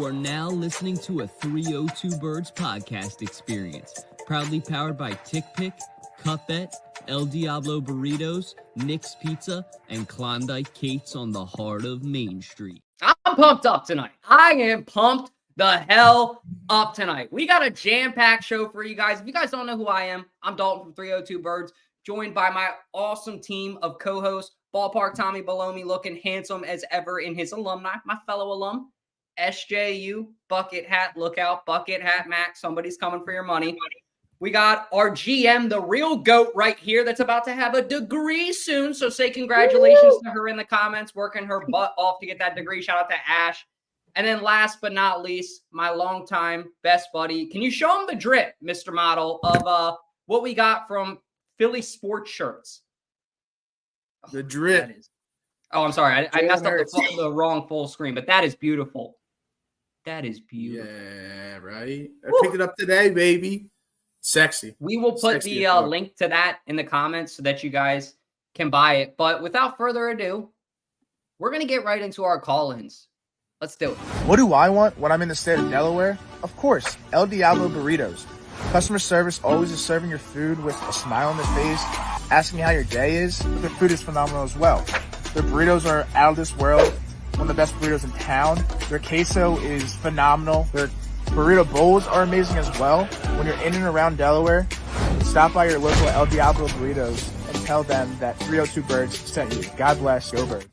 You are now listening to a 302 Birds podcast experience, proudly powered by Tick Pick, Cutbet, El Diablo Burritos, Nick's Pizza, and Klondike Kate's on the heart of Main Street. I'm pumped up tonight. I am pumped the hell up tonight. We got a jam-packed show for you guys. If you guys don't know who I am, I'm Dalton from 302 Birds, joined by my awesome team of co-hosts, Ballpark Tommy below me, looking handsome as ever in his alumni, my fellow alum, SJU, Bucket Hat, look out, Bucket Hat Mac, somebody's coming for your money. We got our GM, the real GOAT right here that's about to have a degree soon, so say congratulations to her in the comments, working her butt off to get that degree. Shout out to Ash. And then last but not least, my longtime best buddy. Can you show him the drip, Mr. Model, of what we got from Philly sports shirts? The drip. I'm sorry. I messed up the wrong full screen, but that is beautiful. That is beautiful. Yeah, right. I picked it up today, baby. Sexy. We will put the link to that in the comments so that you guys can buy it. But without further ado, we're going to get right into our call-ins. Let's do it. What do I want when I'm in the state of Delaware? Of course, El Diablo Burritos. Customer service always is serving your food with a smile on their face, asking how your day is. Their food is phenomenal as well. Their burritos are out of this world, one of the best burritos in town. Their queso is phenomenal. Their burrito bowls are amazing as well. When you're in and around Delaware, stop by your local El Diablo Burritos and tell them that 302 Birds sent you. God bless, go Birds.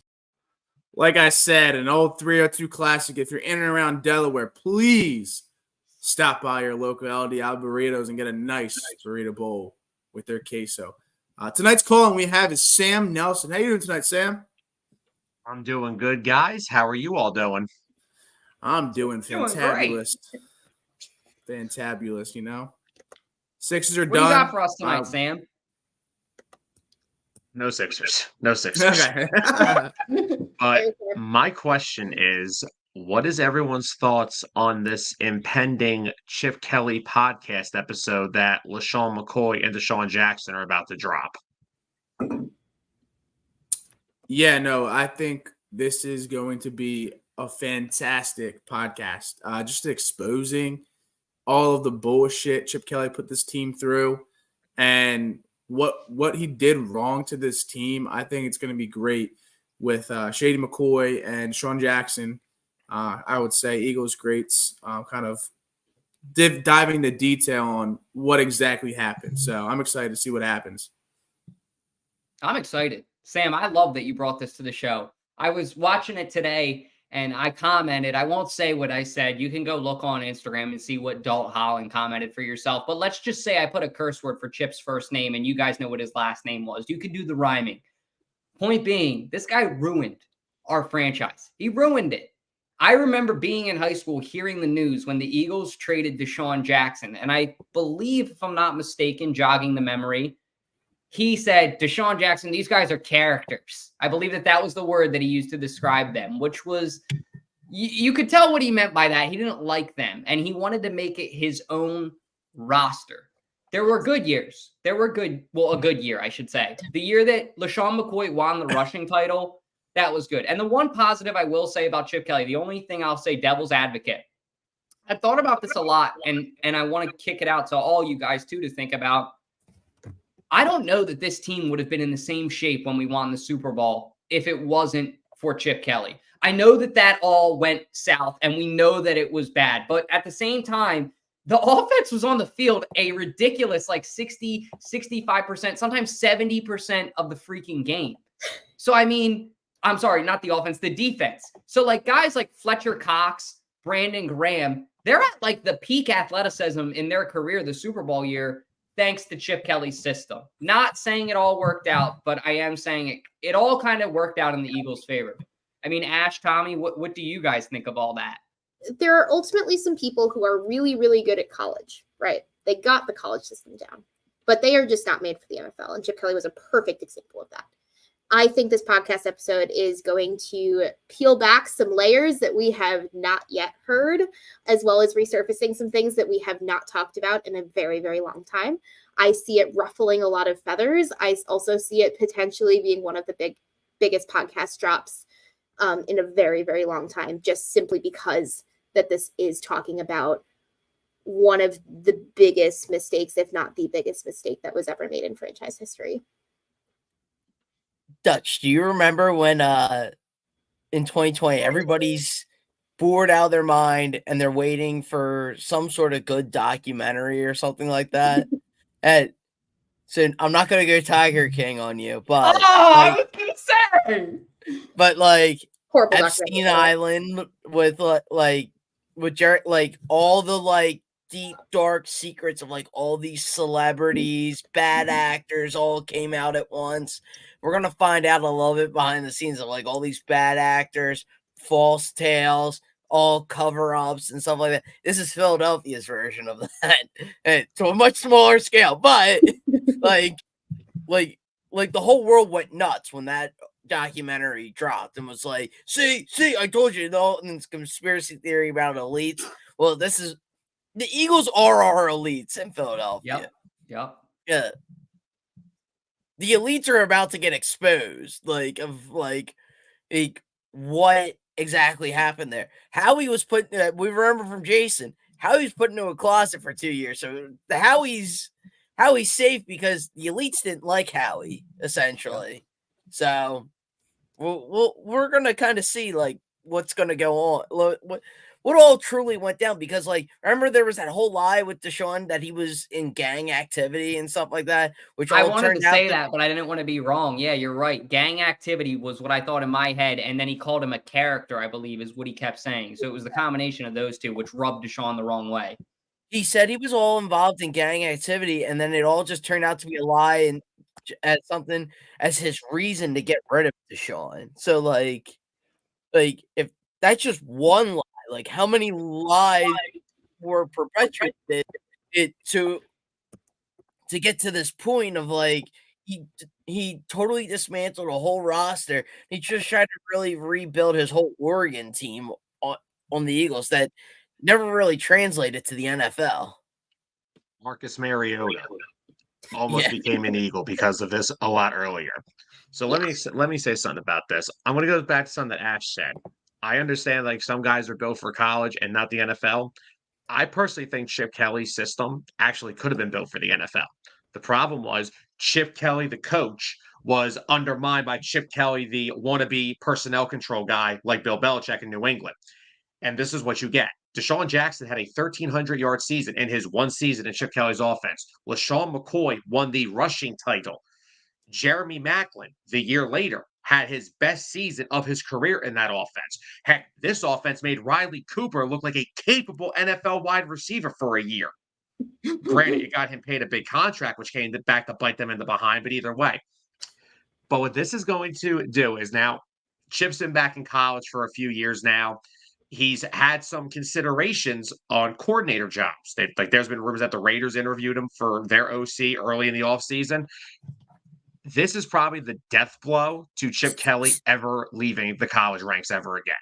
Like I said, an old 302 classic. If you're in and around Delaware, please stop by your local El Diablo Burritos and get a nice burrito bowl with their queso. Tonight's call-in we have is Sam Nelson. How you doing tonight, Sam? I'm doing good, guys. How are you all doing? I'm doing fantabulous. Fantabulous, you know. Sixers are done. What do you got for us tonight, Sam? No Sixers. No Sixers. Okay. But my question is, what is everyone's thoughts on this impending Chip Kelly podcast episode that LaShawn McCoy and Deshaun Jackson are about to drop? Yeah, no, I think this is going to be a fantastic podcast. Just exposing all of the bullshit Chip Kelly put this team through and what he did wrong to this team. I think it's going to be great with Shady McCoy and Deshaun Jackson. I would say Eagles greats kind of diving into detail on what exactly happened. So I'm excited to see what happens. I'm excited. Sam, I love that you brought this to the show. I was watching it today and I commented. I won't say what I said. You can go look on Instagram and see what Dalt Holland commented for yourself. But let's just say I put a curse word for Chip's first name and you guys know what his last name was. You could do the rhyming. Point being, this guy ruined our franchise. He ruined it. I remember being in high school hearing the news when the Eagles traded Deshaun Jackson. And I believe, if I'm not mistaken, jogging the memory, he said, Deshaun Jackson, these guys are characters. I believe that was the word that he used to describe them, which was, you could tell what he meant by that. He didn't like them, and he wanted to make it his own roster. There were good years. A good year, I should say. The year that LaShawn McCoy won the rushing title, that was good. And the one positive I will say about Chip Kelly, the only thing I'll say, devil's advocate. I thought about this a lot, and I want to kick it out to all you guys, too, to think about. I don't know that this team would have been in the same shape when we won the Super Bowl if it wasn't for Chip Kelly. I know that all went south, and we know that it was bad. But at the same time, the offense was on the field a ridiculous, like 60, 65%, sometimes 70% of the freaking game. So, I mean, I'm sorry, not the offense, the defense. So, like, guys like Fletcher Cox, Brandon Graham, they're at, like, the peak athleticism in their career the Super Bowl year, thanks to Chip Kelly's system. Not saying it all worked out, but I am saying it all kind of worked out in the Eagles' favor. I mean, Ash, Tommy, what do you guys think of all that? There are ultimately some people who are really, really good at college, right? They got the college system down, but they are just not made for the NFL. And Chip Kelly was a perfect example of that. I think this podcast episode is going to peel back some layers that we have not yet heard, as well as resurfacing some things that we have not talked about in a very, very long time. I see it ruffling a lot of feathers. I also see it potentially being one of the biggest podcast drops in a very, very long time, just simply because that this is talking about one of the biggest mistakes, if not the biggest mistake that was ever made in franchise history. Dutch, do you remember when in 2020 everybody's bored out of their mind and they're waiting for some sort of good documentary or something like that? And so I'm not gonna go Tiger King on you, but I was gonna say. but like Horrible Epstein documentary. Island with Jared, like all the like deep dark secrets of like all these celebrities, bad actors all came out at once. We're gonna find out a little bit behind the scenes of like all these bad actors, false tales, all cover-ups and stuff like that. This is Philadelphia's version of that, and to a much smaller scale, but like the whole world went nuts when that documentary dropped and was like, see, I told you, though, and it's conspiracy theory about elites. Well, this is the Eagles are our elites in Philadelphia. Yep. Yeah. The elites are about to get exposed, like what exactly happened there. Howie was put, we remember from Jason, Howie's put into a closet for 2 years. So the Howie's safe because the elites didn't like Howie, essentially. So we're gonna kind of see like what's gonna go on, what all truly went down, because like remember there was that whole lie with Deshaun that he was in gang activity and stuff like that, which I all wanted to turned out say that, but I didn't want to be wrong. Yeah, you're right. Gang activity was what I thought in my head, and then he called him a character, I believe, is what he kept saying. So it was the combination of those two, which rubbed Deshaun the wrong way. He said he was all involved in gang activity, and then it all just turned out to be a lie and as something as his reason to get rid of Deshaun. So like if that's just one lie, like how many lies were perpetrated to get to this point of like he totally dismantled a whole roster. He just tried to really rebuild his whole Oregon team on the Eagles that never really translated to the NFL. Marcus Mariota almost became an Eagle because of this a lot earlier. So let me say something about this. I'm going to go back to something that Ash said. I understand like some guys are built for college and not the NFL. I personally think Chip Kelly's system actually could have been built for the NFL. The problem was Chip Kelly, the coach, was undermined by Chip Kelly, the wannabe personnel control guy like Bill Belichick in New England. And this is what you get. Deshaun Jackson had a 1,300-yard season in his one season in Chip Kelly's offense. LaShawn McCoy won the rushing title. Jeremy Maclin, the year later, had his best season of his career in that offense. Heck, this offense made Riley Cooper look like a capable NFL wide receiver for a year. Granted, it got him paid a big contract, which came back to bite them in the behind, but either way. But what this is going to do is now Chip's been back in college for a few years now. He's had some considerations on coordinator jobs. There's been rumors that the Raiders interviewed him for their OC early in the offseason. This is probably the death blow to Chip Kelly ever leaving the college ranks ever again.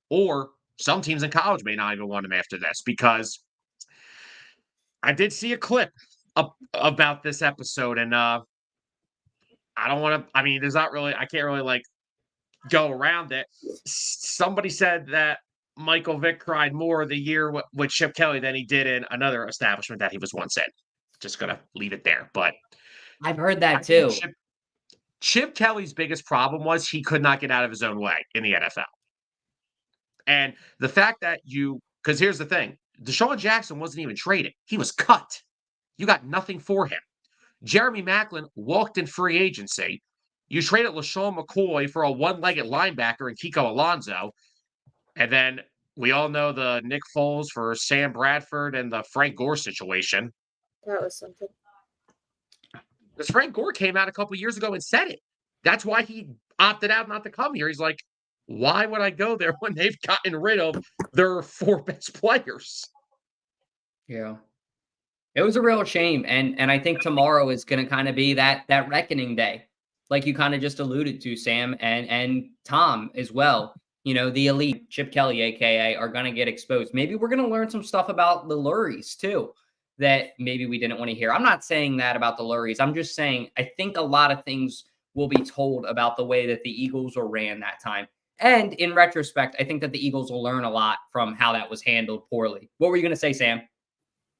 Or some teams in college may not even want him after this, because I did see a clip about this episode, and I don't want to, I mean, there's not really, I can't really like go around it. Somebody said that Michael Vick cried more the year with Chip Kelly than he did in another establishment that he was once in. Just going to leave it there. But I've heard that too. Chip Kelly's biggest problem was he could not get out of his own way in the NFL. And the fact that because here's the thing, Deshaun Jackson wasn't even traded. He was cut. You got nothing for him. Jeremy Maclin walked in free agency. You traded LaShawn McCoy for a one-legged linebacker and Kiko Alonso. And then we all know the Nick Foles for Sam Bradford and the Frank Gore situation. That was something. Because Frank Gore came out a couple years ago and said it. That's why he opted out not to come here. He's like, why would I go there when they've gotten rid of their 4 best players? Yeah. It was a real shame. And I think tomorrow is going to kind of be that reckoning day, like you kind of just alluded to, Sam, and Tom as well. You know, the elite, Chip Kelly, a.k.a., are going to get exposed. Maybe we're going to learn some stuff about the Lurries, too, that maybe we didn't want to hear. I'm not saying that about the Lurries. I'm just saying I think a lot of things will be told about the way that the Eagles were ran that time. And in retrospect, I think that the Eagles will learn a lot from how that was handled poorly. What were you going to say, Sam?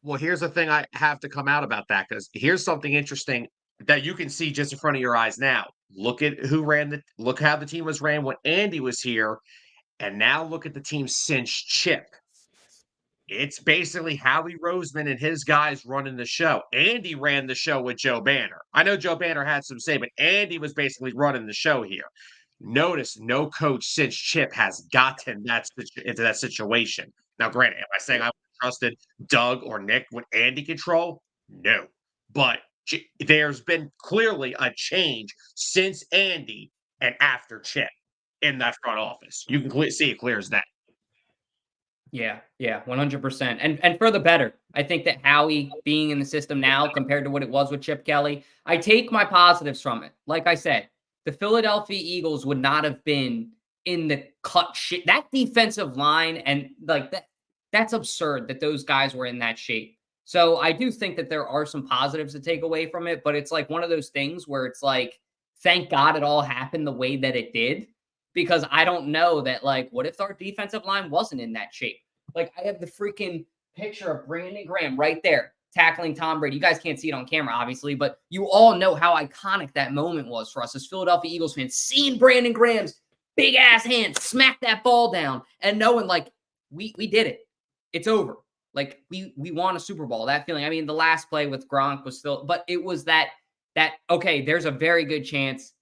Well, here's the thing I have to come out about that, because here's something interesting that you can see just in front of your eyes now. Look at look how the team was ran when Andy was here, and now look at the team since Chip. It's basically Howie Roseman and his guys running the show. Andy ran the show with Joe Banner. I know Joe Banner had some say, but Andy was basically running the show here. Notice no coach since Chip has gotten into that situation. Now, granted, am I saying I trusted Doug or Nick with Andy control? No. But there's been clearly a change since Andy and after Chip in that front office. You can see it clear as that. Yeah, 100%. And for the better. I think that Howie being in the system now compared to what it was with Chip Kelly, I take my positives from it. Like I said, the Philadelphia Eagles would not have been in the cut shit. That defensive line and like that's absurd that those guys were in that shape. So I do think that there are some positives to take away from it, but it's like one of those things where it's like, thank God it all happened the way that it did. Because I don't know that, like, what if our defensive line wasn't in that shape? Like, I have the freaking picture of Brandon Graham right there tackling Tom Brady. You guys can't see it on camera, obviously, but you all know how iconic that moment was for us as Philadelphia Eagles fans, seeing Brandon Graham's big-ass hand smack that ball down and knowing, like, we did it. It's over. Like, we won a Super Bowl, that feeling. I mean, the last play with Gronk was still – but it was that, okay, there's a very good chance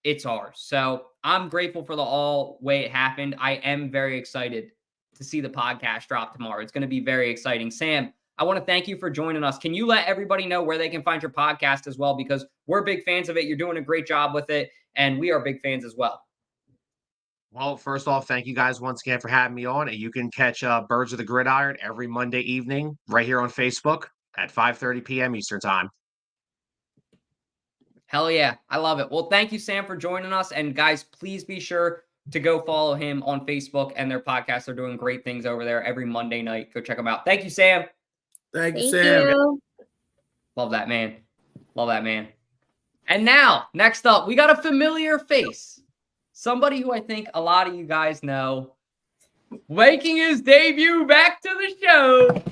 it's ours. So I'm grateful for the all way it happened. I am very excited to see the podcast drop tomorrow. It's going to be very exciting. Sam, I want to thank you for joining us. Can you let everybody know where they can find your podcast as well? Because we're big fans of it. You're doing a great job with it, and we are big fans as well. Well, first off, thank you guys once again for having me on. And you can catch Birds of the Gridiron every Monday evening right here on Facebook at 5:30 p.m. Eastern Time. Hell yeah. I love it. Well, thank you, Sam, for joining us. And guys, please be sure to go follow him on Facebook and their podcast. They're doing great things over there every Monday night. Go check them out. Thank you, Sam. Thank you, Sam. Love that man. Love that man. And now, next up, we got a familiar face. Somebody who I think a lot of you guys know. Making his debut back to the show.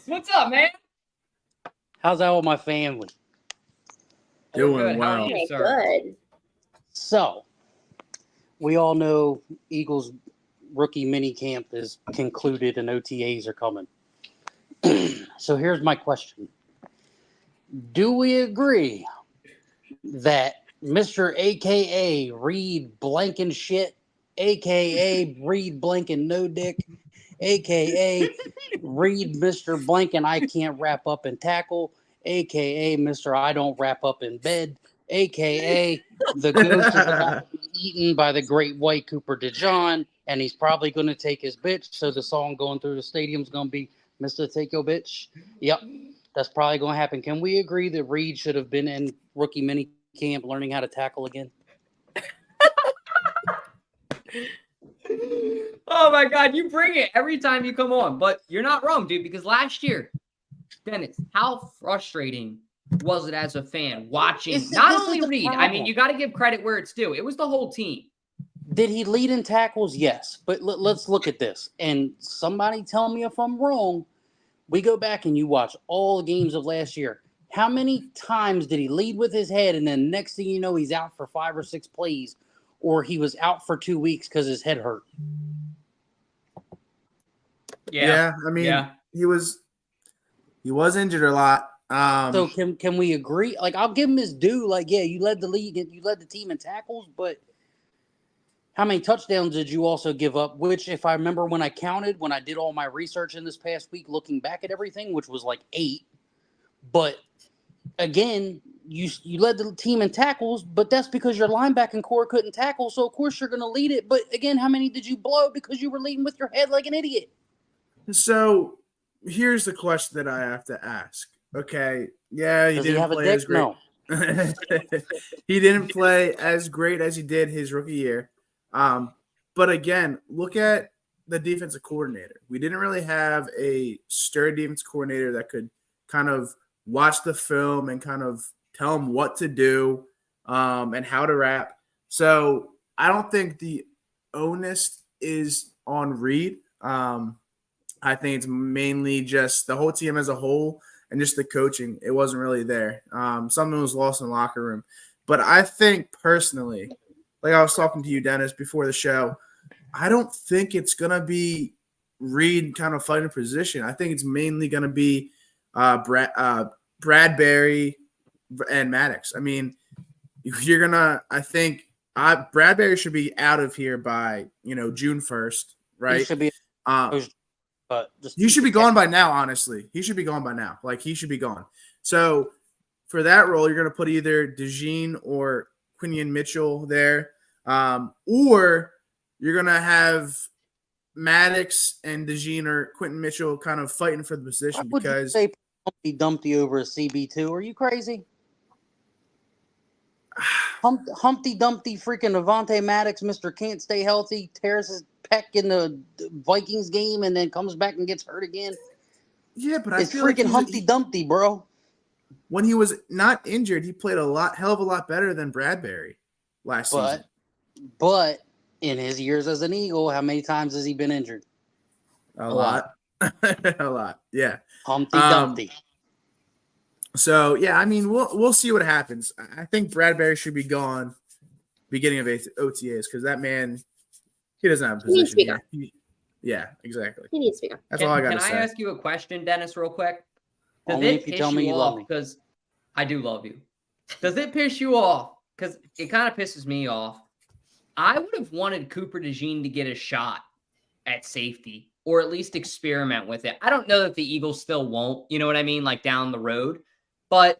What's up, man? How's that with my family? Doing well. Okay, good. So, we all know Eagles rookie mini camp is concluded and OTAs are coming. So here's my question. Do we agree that Mr. AKA Reed Blanken shit, AKA Reed Blanken no dick, AKA Reed Mr. Blanken I can't wrap up and tackle, AKA Mr. I don't wrap up in bed, AKA the ghost is about to be eaten by the great white Cooper DeJean, and he's probably going to take his bitch, so the song going through the stadium is going to be Mr. Take Your Bitch. Yep, that's probably going to happen. Can we agree that Reed should have been in rookie mini camp learning how to tackle again? Oh my God, you bring it every time you come on, but you're not wrong, dude, because last year, Dennis, how frustrating was it as a fan watching not only Reed, I mean, you got to give credit where it's due. It was the whole team. Did he lead in tackles? Yes. But let's look at this. And somebody tell me if I'm wrong. We go back and you watch all the games of last year. How many times did he lead with his head and then next thing you know, he's out for 5 or 6 plays or he was out for 2 weeks because his head hurt? Yeah. I mean, he was injured a lot. So can we agree? Like, I'll give him his due. Like, yeah, you led the league, you led the team in tackles, but how many touchdowns did you also give up? Which, if I remember when I counted, when I did all my research in this past week, looking back at everything, which was like 8. But again, you led the team in tackles, but that's because your linebacking core couldn't tackle. So of course you're going to lead it. But again, how many did you blow because you were leading with your head like an idiot? So here's the question that I have to ask. Okay, yeah, he didn't play as great. No. He didn't play as great as he did his rookie year. But again, look at the defensive coordinator. We didn't really have a sturdy defense coordinator that could kind of watch the film and kind of tell him what to do and how to wrap. So I don't think the onus is on Reed. I think it's mainly just the whole team as a whole and just the coaching. It wasn't really there. Something was lost in the locker room. But I think personally, like I was talking to you, Dennis, before the show, I don't think it's going to be Reed kind of fighting position. I think it's mainly going to be Bradbury and Maddox. I mean, you're going to – I think Bradbury should be out of here by, June 1st, right? He should be but he should be gone by now, honestly. He should be gone by now. Like, he should be gone. So, for that role, you're going to put either DeJean or Quinion Mitchell there. Or you're going to have Maddox and DeJean or Quentin Mitchell kind of fighting for the position Would you because say Humpty Dumpty over a CB2? Are you crazy? Humpty Dumpty freaking Avante Maddox, Mr. Can't Stay Healthy, tears his pec in the Vikings game and then comes back and gets hurt again. Yeah, but it's freaking Humpty Dumpty, bro. When he was not injured, he played hell of a lot better than Bradbury last season. But in his years as an Eagle, how many times has he been injured? A lot. A lot. Yeah. Humpty Dumpty. So yeah, I mean, we'll see what happens. I think Bradbury should be gone beginning of OTAs because that man, he doesn't have a position. Yeah, exactly. He needs to be gone. That's all I got to say. Can I ask you a question, Dennis, real quick? Does Only it if you piss tell me you you love off? me. Because I do love you. Does it piss you off? Because it kind of pisses me off. I would have wanted Cooper DeJean to get a shot at safety or at least experiment with it. I don't know that the Eagles still won't, you know what I mean, like down the road. But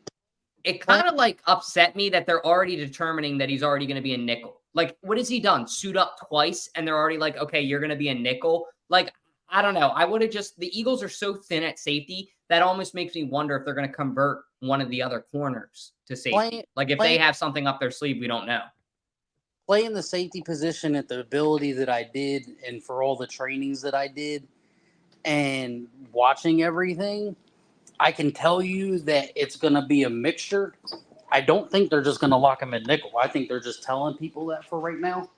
it kind of like upset me that they're already determining that he's already going to be a nickel. Like, what has he done? Suit up twice and they're already like, okay, you're going to be a nickel. Like, I don't know. I would have the Eagles are so thin at safety that almost makes me wonder if they're going to convert one of the other corners to safety. Like if they have something up their sleeve, we don't know. Playing the safety position at the ability that I did and for all the trainings that I did and watching everything, I can tell you that it's going to be a mixture. I don't think they're just going to lock him at nickel. I think they're just telling people that for right now.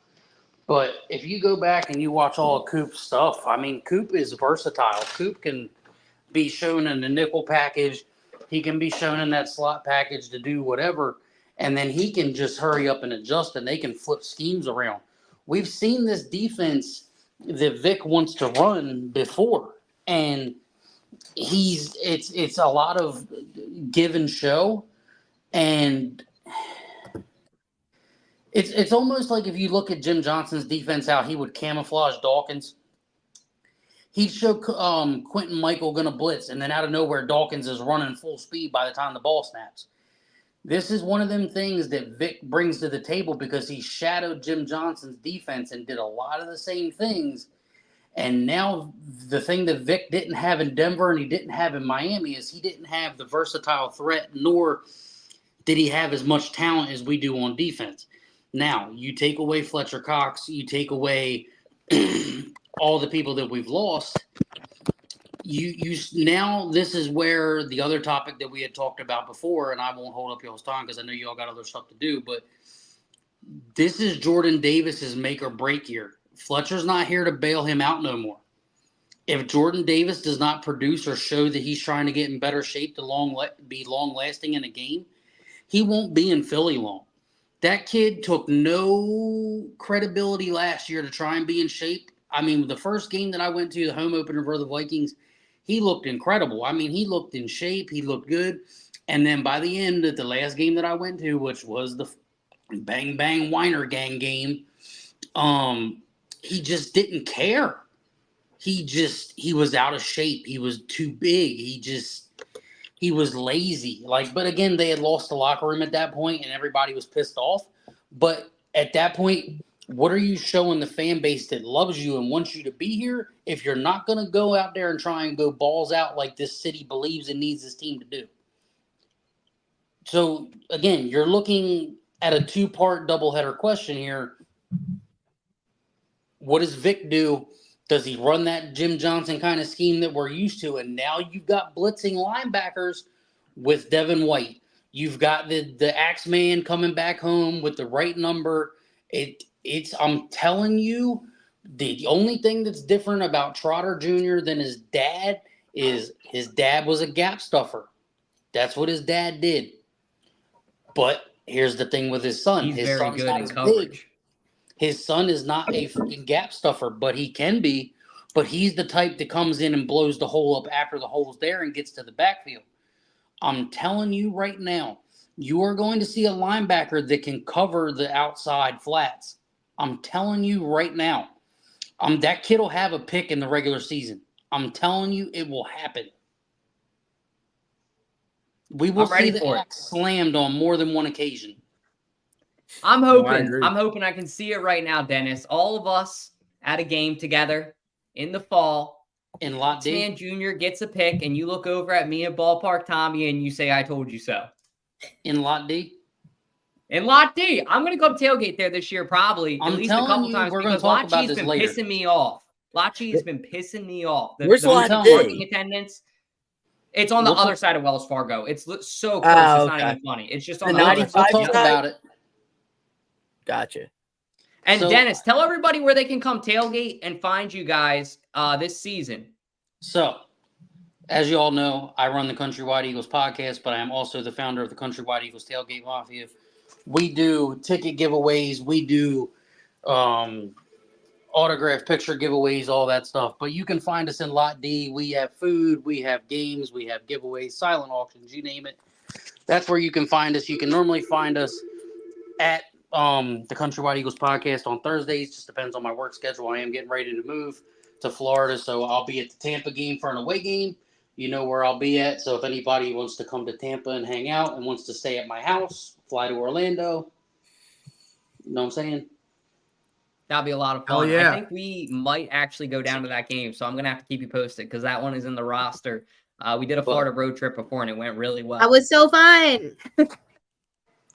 But if you go back and you watch all of Coop's stuff, I mean, Coop is versatile. Coop can be shown in the nickel package. He can be shown in that slot package to do whatever. And then he can just hurry up and adjust, and they can flip schemes around. We've seen this defense that Vic wants to run before. And it's a lot of give and show. And it's almost like if you look at Jim Johnson's defense, how he would camouflage Dawkins. He'd show Quentin Michael going to blitz, and then out of nowhere, Dawkins is running full speed by the time the ball snaps. This is one of them things that Vic brings to the table because he shadowed Jim Johnson's defense and did a lot of the same things. And now the thing that Vic didn't have in Denver and he didn't have in Miami is he didn't have the versatile threat, nor did he have as much talent as we do on defense. Now, you take away Fletcher Cox, you take away all the people that we've lost. You now this is where the other topic that we had talked about before, and I won't hold up y'all's time because I know y'all got other stuff to do, but this is Jordan Davis's make or break year. Fletcher's not here to bail him out no more. If Jordan Davis does not produce or show that he's trying to get in better shape to be long lasting in a game, he won't be in Philly long. That kid took no credibility last year to try and be in shape. I mean, the first game that I went to, the home opener for the Vikings, he looked incredible. I mean, he looked in shape. He looked good. And then by the end of the last game that I went to, which was the Bang Bang Weiner Gang game, he just didn't care. He was out of shape. He was too big. He was lazy. But again, they had lost the locker room at that point and everybody was pissed off. But at that point, what are you showing the fan base that loves you and wants you to be here if you're not going to go out there and try and go balls out like this city believes and needs this team to do? So, again, you're looking at a two-part doubleheader question here. What does Vic do? Does he run that Jim Johnson kind of scheme that we're used to? And now you've got blitzing linebackers with Devin White. You've got the Axeman coming back home with the right number. I'm telling you, the only thing that's different about Trotter Jr. than his dad is his dad was a gap stuffer. That's what his dad did. But here's the thing with his son. He's His very son's good not in as coverage. big. His son is not a fucking gap stuffer, but he can be. But he's the type that comes in and blows the hole up after the hole's there and gets to the backfield. I'm telling you right now, you are going to see a linebacker that can cover the outside flats. I'm telling you right now. That kid will have a pick in the regular season. I'm telling you, it will happen. We will I'm ready see the for it. axe slammed on more than one occasion. I'm No, I hoping. agree. I'm hoping I can see it right now, Dennis. All of us at a game together in the fall. In Lot D. Man Jr. gets a pick, and you look over at me at Ballpark Tommy, and you say, "I told you so." In Lot D. In Lot D, I'm going to go tailgate there this year, probably I'm at least a telling couple you, times we're gonna because talk about Lachi's this been later. pissing me off. Lachi has been pissing me off. Where's Lot D? parking attendance. It's on the We'll other talk- side of Wells Fargo. It's so close. It's not okay. even funny. It's just The on the other 95 side. We'll talk side? about it. Gotcha. And So- Dennis, tell everybody where they can come tailgate and find you guys this season. So, as you all know, I run the Countrywide Eagles podcast, but I am also the founder of the Countrywide Eagles Tailgate Mafia. We do ticket giveaways. We do autograph picture giveaways, all that stuff. But you can find us in Lot D. We have food, we have games, we have giveaways, silent auctions, you name it. That's where you can find us. You can normally find us at the Countrywide Eagles podcast on Thursdays. Just depends on my work schedule. I am getting ready to move to Florida, so I'll be at the Tampa game for an away game. You know where I'll be at. So if anybody wants to come to Tampa and hang out and wants to stay at my house, fly to Orlando. You know what I'm saying? That'll be a lot of Hell fun. yeah. I think we might actually go down to that game, so I'm going to have to keep you posted because that one is in the roster. We did a Florida road trip before, and it went really well. That was so fun.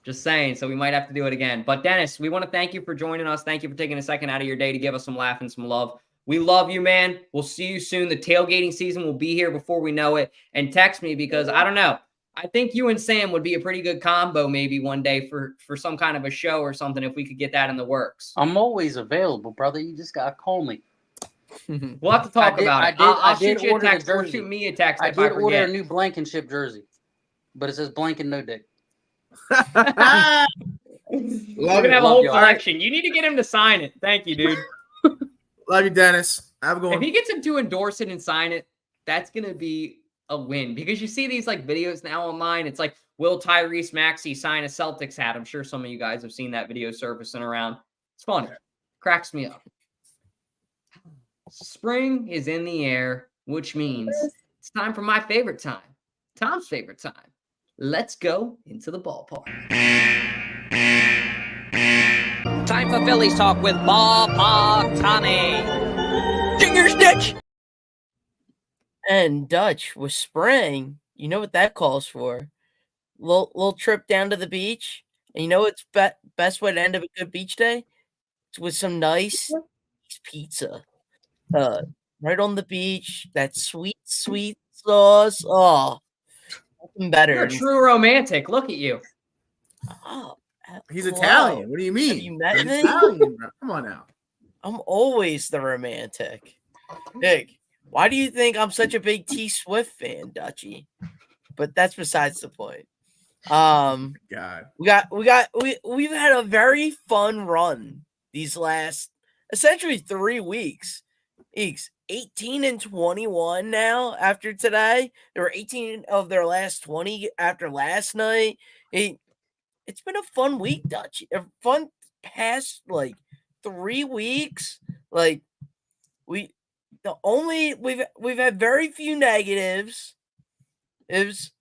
Just saying, so we might have to do it again. But Dennis, we want to thank you for joining us. Thank you for taking a second out of your day to give us some laugh and some love. We love you, man. We'll see you soon. The tailgating season will be here before we know it. And text me because I don't know. I think you and Sam would be a pretty good combo maybe one day for some kind of a show or something if we could get that in the works. I'm always available, brother. You just gotta call me. We'll have to talk about it. I'll shoot you a order the text or jersey. shoot me a text I if I did order a forget. new Blankenship jersey, but it says blank and no dick. We're Love going to have a Love whole y'all. collection. You need to get him to sign it. Thank you, dude. Love you, Dennis. Have a good If one. he gets him to endorse it and sign it, that's going to be a win because you see these like videos now online. It's like, will Tyrese Maxey sign a Celtics hat? I'm sure some of you guys have seen that video surfacing around. It's funny. Cracks me up. Spring is in the air, which means it's time for my favorite time, Tom's favorite time. Let's go into the ballpark. Time for Phillies talk with Ballpark Tommy. Junior Stitch. And Dutch with spring, you know what that calls for? Little trip down to the beach. And you know what's best way to end of a good beach day? It's with some nice pizza. Right on the beach. That sweet sauce. Oh, nothing better. You're a true romantic. Look at you. Oh, He's hello. Italian. What do you mean? Have you met He's me? Italian, bro. Come on now. I'm always the romantic. Nick, why do you think I'm such a big T Swift fan, Dutchy? But that's besides the point. God. We've had a very fun run these last essentially 3 weeks. 18 and 21 now after today. There were 18 of their last 20 after last night. It's been a fun week, Dutch. A fun past like 3 weeks. Like we've had very few negatives. It was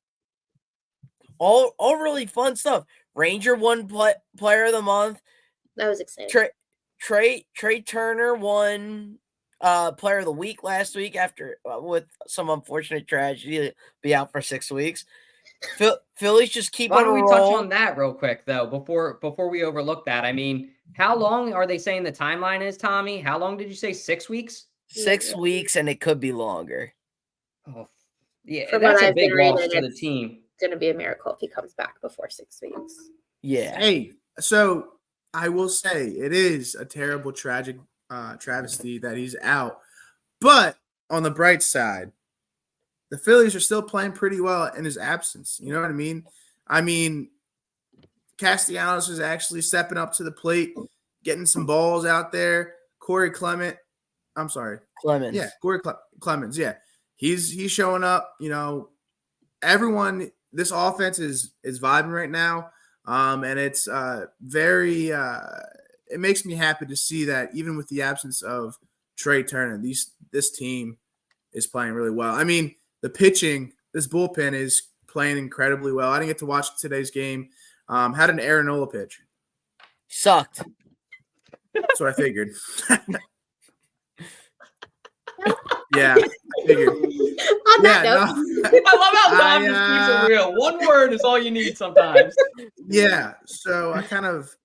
all really fun stuff. Ranger won player of the month. That was exciting. Trey Turner won player of the week last week after with some unfortunate tragedy to be out for 6 weeks. Phillies just keep Why on don't we rolling. touch on that real quick, though, before we overlook that? I mean, how long are they saying the timeline is, Tommy? How long did you say? 6 weeks? 6 weeks, and it could be longer. Oh, yeah, From that's what a I've big been loss reading, for the team. It's going to be a miracle if he comes back before 6 weeks. Yeah. Hey, so I will say it is a terrible, tragic travesty that he's out. But on the bright side, the Phillies are still playing pretty well in his absence. You know what I mean? I mean, Castellanos is actually stepping up to the plate, getting some balls out there. Clemens. Yeah, Clemens. Yeah, he's showing up. You know, everyone. This offense is vibing right now, and it's very. It makes me happy to see that even with the absence of Trea Turner, this team is playing really well. I mean, the pitching, this bullpen is playing incredibly well. I didn't get to watch today's game. Had an Aaron Nola pitch. Sucked. That's what I figured. Yeah, I figured. On that note. No, I love how Tom just keeps it real. One word is all you need sometimes. Yeah, so I kind of,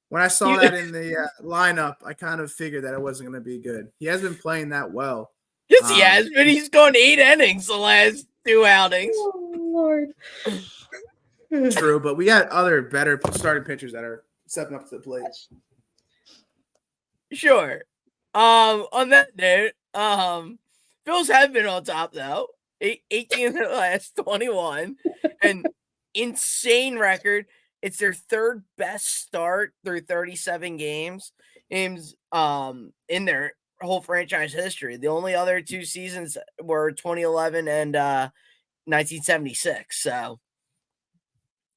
when I saw that in the lineup, I kind of figured that it wasn't going to be good. He has been playing that well. Yes, he has, but he's gone 8 innings the last 2 outings. Oh, Lord. True, but we got other better starting pitchers that are stepping up to the plate. Sure. On that note, Phil's have been on top though. 18 of the last 21. An insane record. It's their 3rd best start through 37 games in their whole franchise history. The only other 2 seasons were 2011 and 1976. So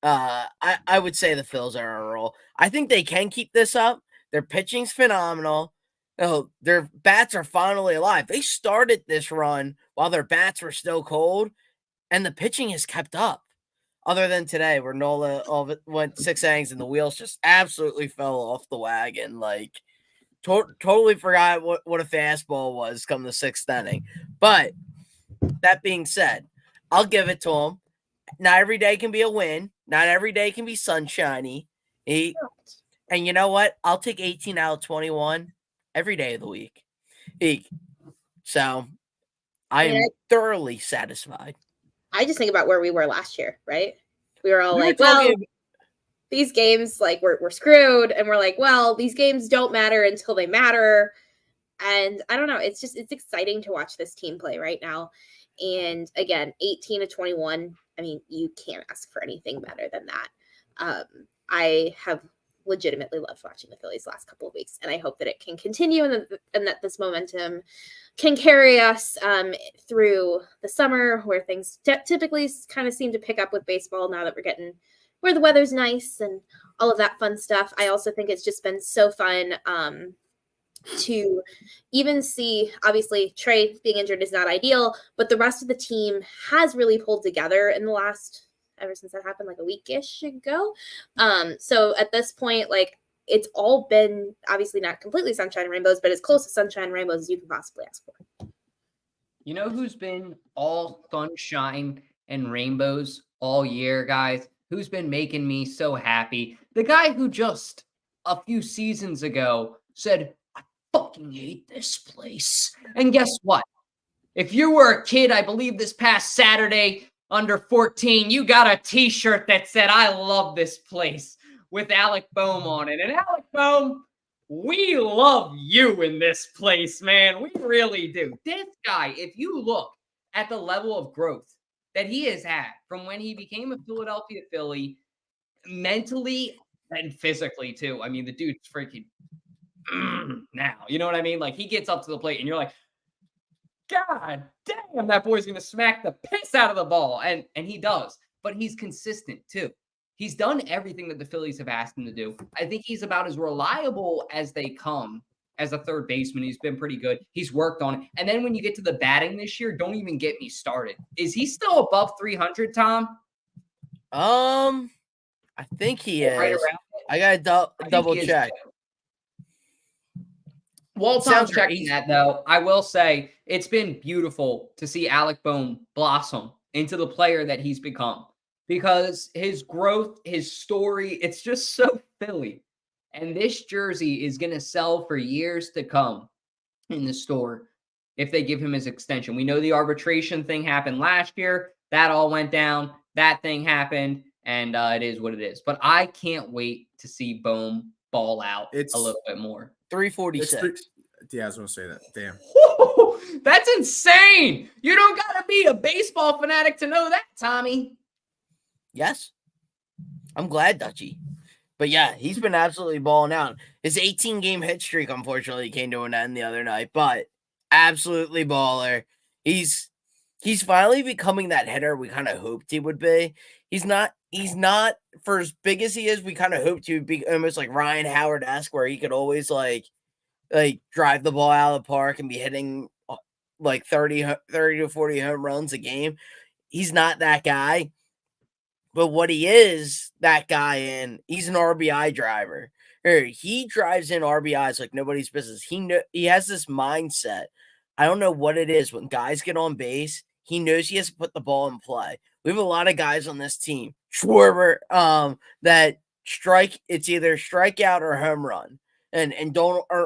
I would say the Phils are on a roll. I think they can keep this up. Their pitching's phenomenal. Oh, their bats are finally alive. They started this run while their bats were still cold, and the pitching has kept up. Other than today, where Nola went 6 innings and the wheels just absolutely fell off the wagon. Like, totally forgot what a fastball was come the 6th inning. But that being said, I'll give it to him. Not every day can be a win. Not every day can be sunshiny. And you know what? I'll take 18 out of 21 every day of the week. So I am thoroughly satisfied. I just think about where we were last year, right? We were all well, these games, like, we're screwed. And we're like, well, these games don't matter until they matter. And I don't know. It's exciting to watch this team play right now. And again, 18 to 21. I mean, you can't ask for anything better than that. I have legitimately loved watching the Phillies last couple of weeks, and I hope that it can continue and that this momentum can carry us through the summer, where things typically kind of seem to pick up with baseball now that we're getting where the weather's nice and all of that fun stuff. I also think it's just been so fun to even see, obviously, Trea being injured is not ideal, but the rest of the team has really pulled together in the last, ever since that happened, like a week-ish ago. So at this point, like, it's all been obviously not completely sunshine and rainbows, but as close to sunshine and rainbows as you can possibly ask for. You know who's been all sunshine and rainbows all year, guys? Who's been making me so happy? The guy who just a few seasons ago said, I fucking hate this place. And guess what? If you were a kid, I believe this past Saturday, under 14, you got a t-shirt that said, I love this place, with Alec Bohm on it. And Alec Bohm, we love you in this place, man. We really do. This guy, if you look at the level of growth that he has had from when he became a Philadelphia Philly, mentally and physically too. I mean, the dude's freaking now. You know what I mean? Like, he gets up to the plate and you're like, God damn, that boy's going to smack the piss out of the ball. And he does. But he's consistent too. He's done everything that the Phillies have asked him to do. I think he's about as reliable as they come as a third baseman. He's been pretty good. He's worked on it. And then when you get to the batting this year, don't even get me started. Is he still above 300, Tom? I think he is. Right around it? I got to double check. While Tom's checking that, though, I will say it's been beautiful to see Alec Bohm blossom into the player that he's become, because his growth, his story, it's just so Philly. And this jersey is going to sell for years to come in the store if they give him his extension. We know the arbitration thing happened last year. That all went down. That thing happened, and it is what it is. But I can't wait to see Bohm ball out It's- a little bit more. 346. Yeah, I was going to say that. Damn. That's insane. You don't got to be a baseball fanatic to know that, Tommy. Yes. I'm glad, Dutchie. But yeah, he's been absolutely balling out. His 18-game hit streak, unfortunately, came to an end the other night, but absolutely baller. He's finally becoming that hitter we kind of hoped he would be. He's not for as big as he is, we kind of hoped he would be almost like Ryan Howard-esque, where he could always like drive the ball out of the park and be hitting like 30 to 40 home runs a game. He's not that guy. But what he is, that guy he's an RBI driver. He drives in RBIs like nobody's business. He has this mindset. I don't know what it is. When guys get on base, he knows he has to put the ball in play. We have a lot of guys on this team, Schwarber, that it's either strikeout or home run, and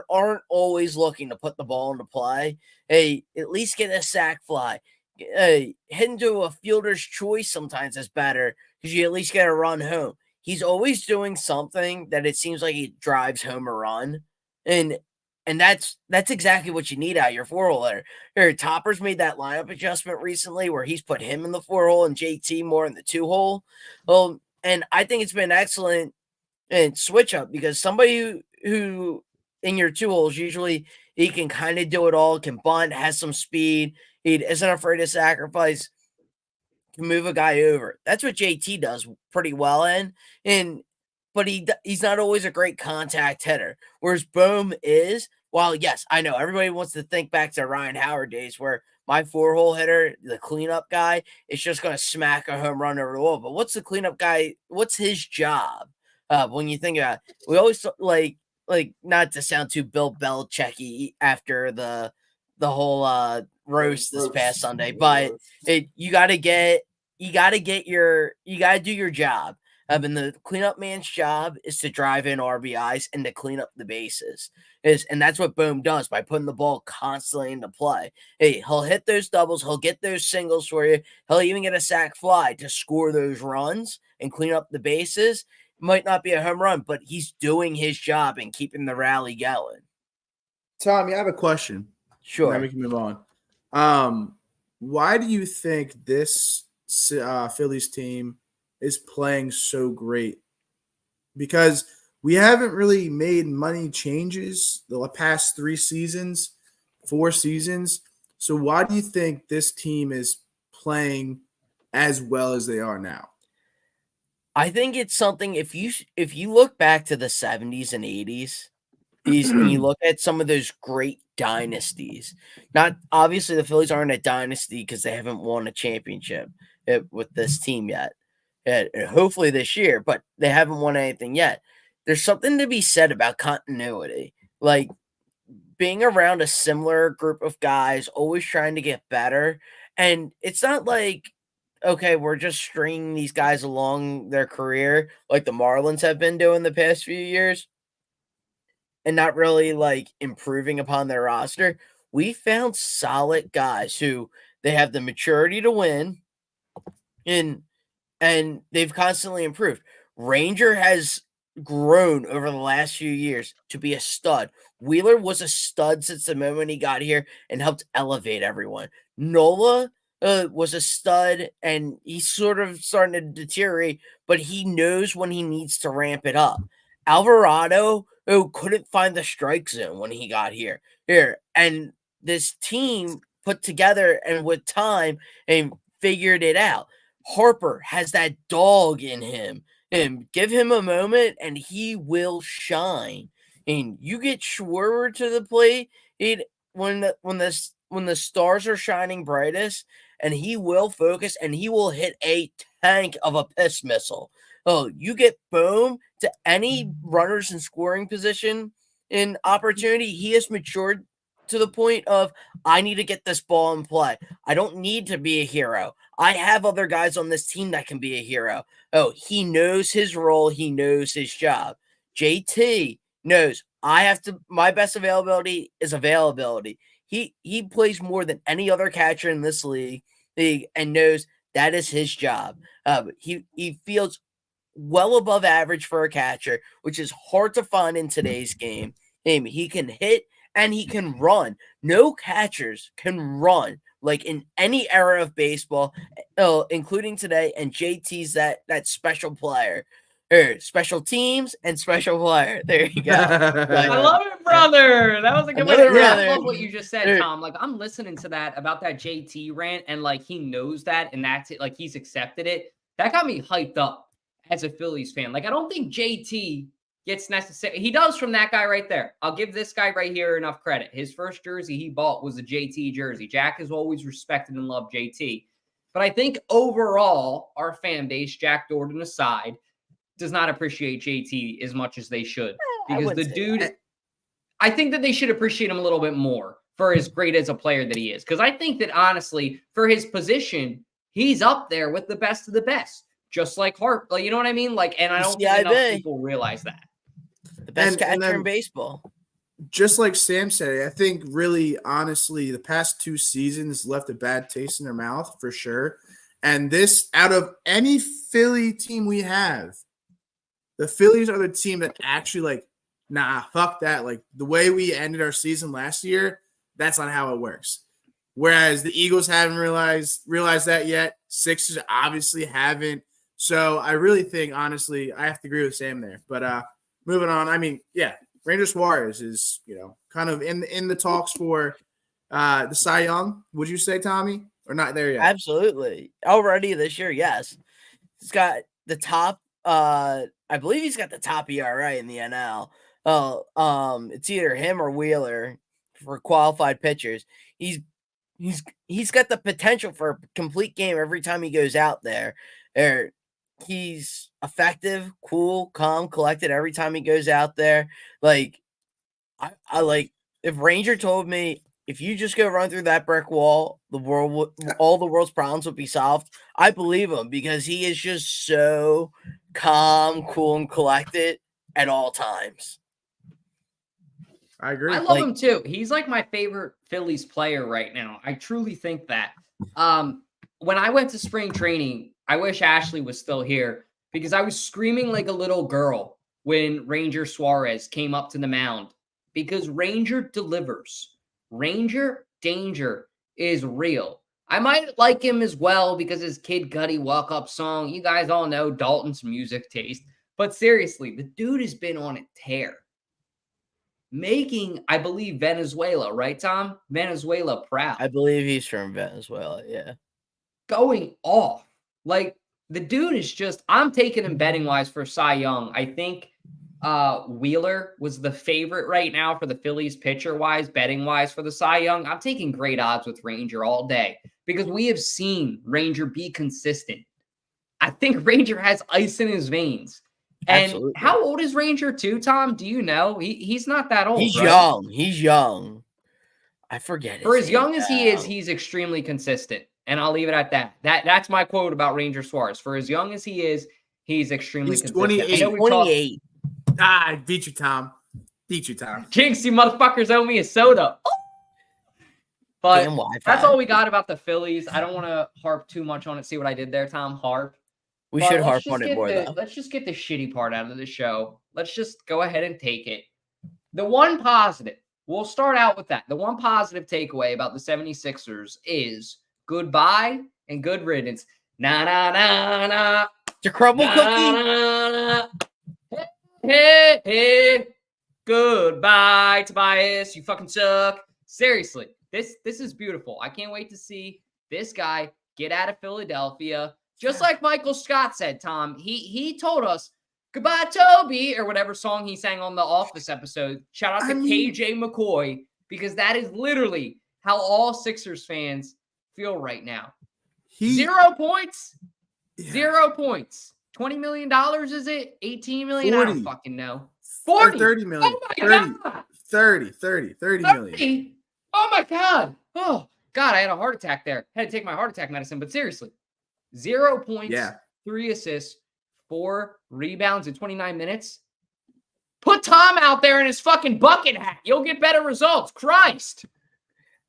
aren't always looking to put the ball into play. Hey, at least get a sac fly. Hitting to a fielder's choice sometimes is better because you at least get a run home. He's always doing something that it seems like he drives home a run, and that's exactly what you need out of your 4-hole there. Topper's made that lineup adjustment recently where he's put him in the 4-hole and JT more in the 2-hole. Well, and I think it's been excellent and switch up because somebody who in your 2-holes usually he can kind of do it all, can bunt, has some speed. He isn't afraid to sacrifice, can move a guy over. That's what JT does pretty well but he's not always a great contact hitter. Whereas Bohm is, while yes, I know everybody wants to think back to Ryan Howard days where my 4-hole hitter, the cleanup guy, is just going to smack a home run over the wall. But what's the cleanup guy? What's his job? When you think about it, we always like not to sound too Bill Belichick-y after the whole roast this past Sunday, but you got to do your job. And the cleanup man's job is to drive in RBIs and to clean up the bases. And that's what Bohm does by putting the ball constantly into play. Hey, he'll hit those doubles, he'll get those singles for you, he'll even get a sac fly to score those runs and clean up the bases. Might not be a home run, but he's doing his job and keeping the rally going. Tommy, I have a question. Sure. Then we can move on. Why do you think this Phillies team is playing so great? Because we haven't really made money changes the past 4 seasons. So why do you think this team is playing as well as they are now? I think it's something if you look back to the 70s and 80s, and you look at some of those great dynasties. Not obviously the Phillies aren't a dynasty because they haven't won a championship with this team yet. Hopefully this year, but they haven't won anything yet. There's something to be said about continuity. Like being around a similar group of guys, always trying to get better. And it's not like, okay, we're just stringing these guys along their career like the Marlins have been doing the past few years and not really like improving upon their roster. We found solid guys who they have the maturity to win and they've constantly improved. Ranger has grown over the last few years to be a stud. Wheeler was a stud since the moment he got here and helped elevate everyone. Nola was a stud and he's sort of starting to deteriorate, but he knows when he needs to ramp it up. Alvarado, who couldn't find the strike zone when he got here. And this team put together and with time and figured it out. Harper has that dog in him. And give him a moment and he will shine. And you get Schwarber to the plate when the stars are shining brightest, and he will focus and he will hit a tank of a piss missile. Oh, you get Bohm to any runners in scoring position in opportunity, he has matured to the point of, I need to get this ball in play. I don't need to be a hero. I have other guys on this team that can be a hero. Oh, he knows his role. He knows his job. JT knows my best availability is availability. He plays more than any other catcher in this league and knows that is his job. He feels well above average for a catcher, which is hard to find in today's game. He can hit and he can run. No catchers can run like in any era of baseball, including today. And JT's that special player. Special teams and special player. There you go. I love it, brother. That was a good one. I love what you just said, Tom. Like, I'm listening to that about that JT rant, and like he knows that, and that's it. Like, he's accepted it. That got me hyped up as a Phillies fan. Like, I don't think JT gets necessary. He does from that guy right there. I'll give this guy right here enough credit. His first jersey he bought was a JT jersey. Jack has always respected and loved JT. But I think overall, our fan base, Jack Gordon aside, does not appreciate JT as much as they should. Because the dude, I think that they should appreciate him a little bit more for as great as a player that he is. Because I think that, honestly, for his position, he's up there with the best of the best. Just like Harper. Like, you know what I mean? Like, and I don't think enough people realize that. The best catcher in baseball. Just like Sam said, I think really, honestly, the past 2 seasons left a bad taste in their mouth for sure. And this, out of any Philly team we have, the Phillies are the team that actually like, nah, fuck that. Like the way we ended our season last year, that's not how it works. Whereas the Eagles haven't realized that yet. Sixers obviously haven't. So I really think, honestly, I have to agree with Sam there. But moving on, I mean, yeah, Ranger Suarez is, kind of in the talks for the Cy Young. Would you say, Tommy, or not there yet? Absolutely. Already this year, yes. He's got the top. I believe he's got the top ERA in the NL. It's either him or Wheeler for qualified pitchers. He's got the potential for a complete game every time he goes out there. He's effective, cool, calm, collected every time he goes out there. Like, I like, if Ranger told me, if you just go run through that brick wall, all the world's problems would be solved, I believe him because he is just so calm, cool, and collected at all times. I agree. I love him too. He's like my favorite Phillies player right now. I truly think that. When I went to spring training, I wish Ashley was still here because I was screaming like a little girl when Ranger Suarez came up to the mound because Ranger delivers. Ranger danger is real. I might like him as well because his Kid Cudi walk-up song, you guys all know Dalton's music taste. But seriously, the dude has been on a tear. Making, I believe, Venezuela, right, Tom? Venezuela proud. I believe he's from Venezuela, yeah. Going off. Like, the dude is just, I'm taking him betting-wise for Cy Young. I think Wheeler was the favorite right now for the Phillies pitcher-wise, betting-wise for the Cy Young. I'm taking great odds with Ranger all day because we have seen Ranger be consistent. I think Ranger has ice in his veins. And absolutely. How old is Ranger too, Tom? Do you know? He's not that old. He's right? young. He's young. I forget. For as young as he is, he's extremely consistent. And I'll leave it at that. That's my quote about Ranger Suarez. For as young as he is, he's extremely consistent. 28. I beat you, Tom. Jinx, you motherfuckers owe me a soda. Oh! But that's all we got about the Phillies. I don't want to harp too much on it. See what I did there, Tom? Harp. We should harp on it more, though. Let's just get the shitty part out of the show. Let's just go ahead and take it. The one positive, we'll start out with that. The one positive takeaway about the 76ers is goodbye and good riddance. Na, na, na, na. To crumble na, cookie. Na, na. Hey, hey. Goodbye, Tobias. You fucking suck. Seriously, this is beautiful. I can't wait to see this guy get out of Philadelphia. Just like Michael Scott said, Tom, he told us, goodbye, Toby, or whatever song he sang on the Office episode. Shout out to KJ McCoy, because that is literally how all Sixers fans feel right now. 0 points? Yeah. 0 points. $20 million, is it? $18 million? 40. I don't fucking know. 40. 30 million. Oh, my God. 30 million. Oh, my God. Oh, God, I had a heart attack there. Had to take my heart attack medicine, but seriously. 0 points, 3 assists, 4 rebounds in 29 minutes. Put Tom out there in his fucking bucket hat. You'll get better results. Christ.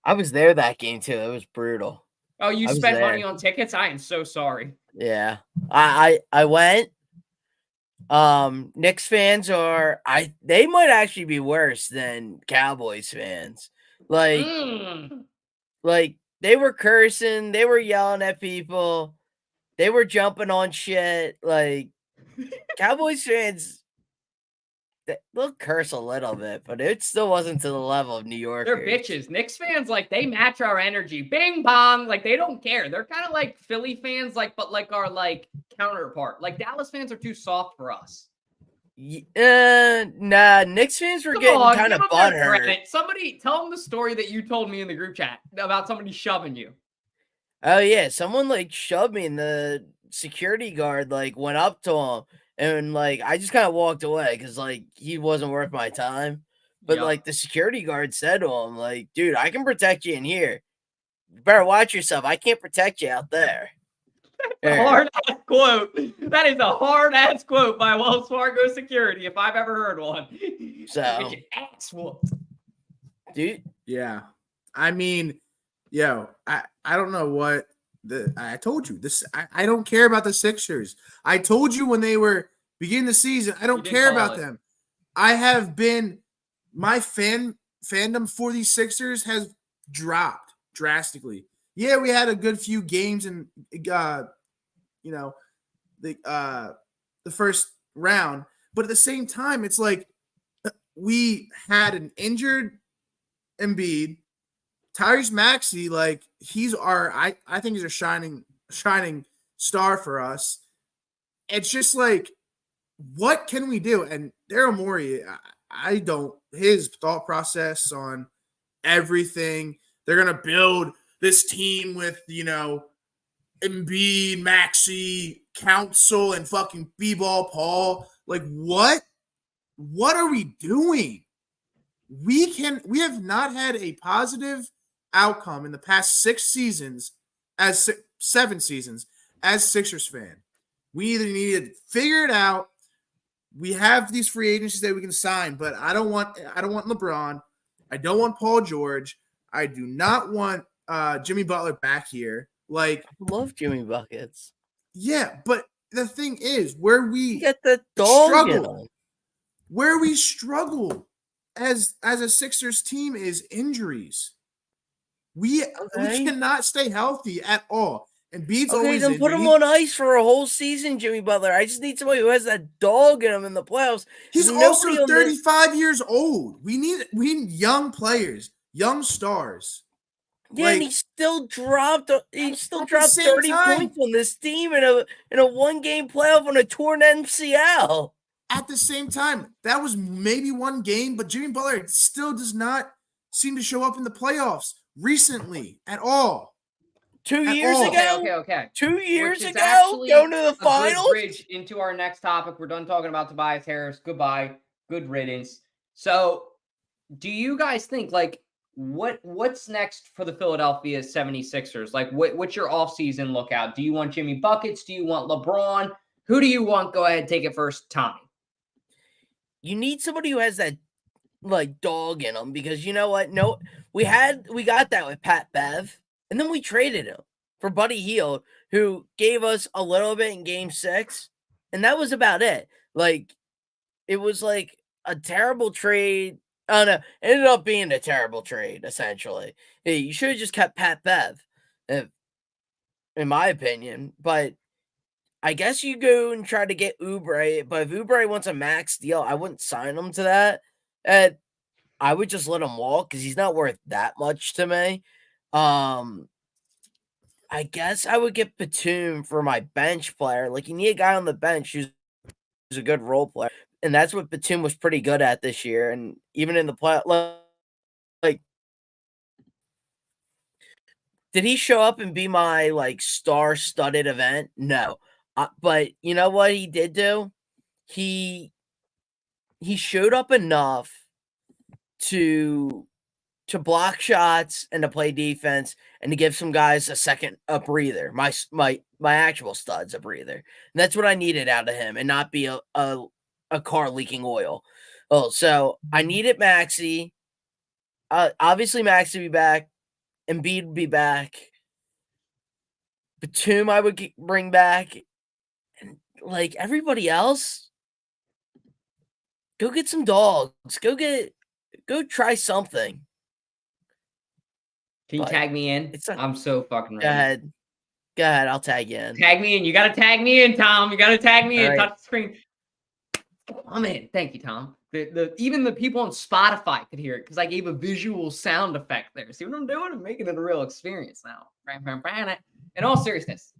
I was there that game, too. It was brutal. Oh, you spent money on tickets? I am so sorry. Yeah. I went. Knicks fans they might actually be worse than Cowboys fans. Like they were cursing, they were yelling at people, they were jumping on shit. Like Cowboys fans, they'll curse a little bit, but it still wasn't to the level of New Yorkers. They're bitches. Knicks fans, like, they match our energy. Bing bong. Like, they don't care. They're kind of like Philly fans, like, but like our like counterpart. Like, Dallas fans are too soft for us. Nah, Knicks fans were getting kind of butthurt. Somebody tell them the story that you told me in the group chat about somebody shoving you. Oh yeah, someone like shoved me, and the security guard like went up to him, and like I just kind of walked away because like he wasn't worth my time. But like the security guard said to him, like, dude, I can protect you in here. You better watch yourself. I can't protect you out there. Hard ass quote. That is a hard ass quote by Wells Fargo security if I've ever heard one. So get your ass whooped. Dude. Yeah. I mean, yo, I don't know what I told you this. I don't care about the Sixers. I told you when they were beginning the season, I don't care about them. I have been my fandom for these Sixers has dropped drastically. Yeah, we had a good few games in the first round, but at the same time, it's like we had an injured Embiid, Tyrese Maxey, like he's I think he's a shining star for us. It's just like, what can we do? And Daryl Morey, his thought process on everything. They're gonna build this team with, Embiid, Maxey, Council, and fucking B-Ball Paul. Like, what? What are we doing? We have not had a positive outcome in the past 7 seasons as Sixers fan. We either need to figure it out. We have these free agencies that we can sign, but I don't want LeBron. I don't want Paul George. I do not want Jimmy Butler back here. Like, I love Jimmy Buckets. Yeah, but the thing is, where we get the dog where we struggle as a Sixers team is injuries. We cannot stay healthy at all. And Beats always then put him on ice for a whole season, Jimmy Butler. I just need somebody who has that dog in him in the playoffs. He's also 35 years old. We need young players, young stars. Yeah, and he still dropped 30 points on this team in a one-game playoff on a torn MCL. At the same time, that was maybe one game, but Jimmy Butler still does not seem to show up in the playoffs recently at all. 2 years ago? Okay. 2 years ago? Going to the finals? Bridge into our next topic. We're done talking about Tobias Harris. Goodbye. Good riddance. So, do you guys think, like, what's next for the Philadelphia 76ers? Like, what's your offseason lookout? Do you want Jimmy Buckets? Do you want LeBron? Who do you want? Go ahead, take it first, Tommy. You need somebody who has that, like, dog in them, because you know what? No, we got that with Pat Bev, and then we traded him for Buddy Hield, who gave us a little bit in Game 6, and that was about it. Like, it was like a terrible trade. Oh, no, it ended up being a terrible trade, essentially. Hey, you should have just kept Pat Bev, in my opinion. But I guess you go and try to get Oubre. But if Oubre wants a max deal, I wouldn't sign him to that. And I would just let him walk because he's not worth that much to me. I guess I would get Batum for my bench player. Like, you need a guy on the bench who's a good role player. And that's what Batum was pretty good at this year. And even in the play, like, did he show up and be my, like, star-studded event? No. But you know what he did do? He showed up enough to block shots and to play defense and to give some guys a breather. My actual studs a breather. And that's what I needed out of him, and not be a car leaking oil. Oh, so I needed Maxey. Obviously Maxey would be back. Embiid would be back. Batum I would bring back. And like everybody else, Go get some dogs. Go try something. Can you But tag me in? it's not- I'm so fucking ready. Go ahead. I'll tag you in. Tag me in. You got to tag me in, Tom. You got to tag me in. All right. Touch the screen. I'm in. Thank you, Tom. Even the people on Spotify could hear it because I gave a visual sound effect there. See what I'm doing? I'm making it a real experience now. In all seriousness,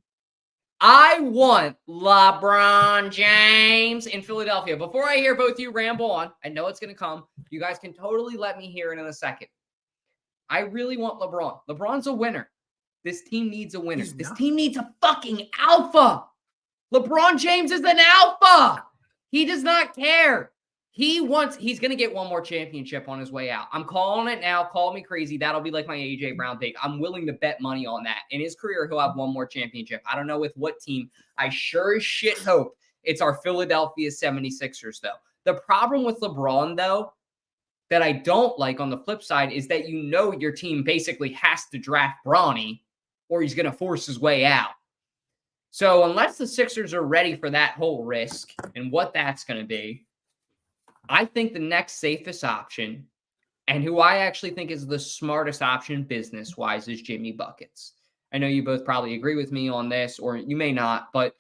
I want LeBron James in Philadelphia. Before I hear both you ramble on, I know it's going to come. You guys can totally let me hear it in a second. I really want LeBron. LeBron's a winner. This team needs a winner. This team needs a fucking alpha. LeBron James is an alpha. He does not care. He's going to get one more championship on his way out. I'm calling it now. Call me crazy. That'll be like my AJ Brown take. I'm willing to bet money on that. In his career, he'll have one more championship. I don't know with what team. I sure as shit hope it's our Philadelphia 76ers, though. The problem with LeBron, though, that I don't like on the flip side is that your team basically has to draft Bronny or he's going to force his way out. So unless the Sixers are ready for that whole risk and what that's going to be, I think the next safest option, and who I actually think is the smartest option business-wise, is Jimmy Buckets. I know you both probably agree with me on this, or you may not, but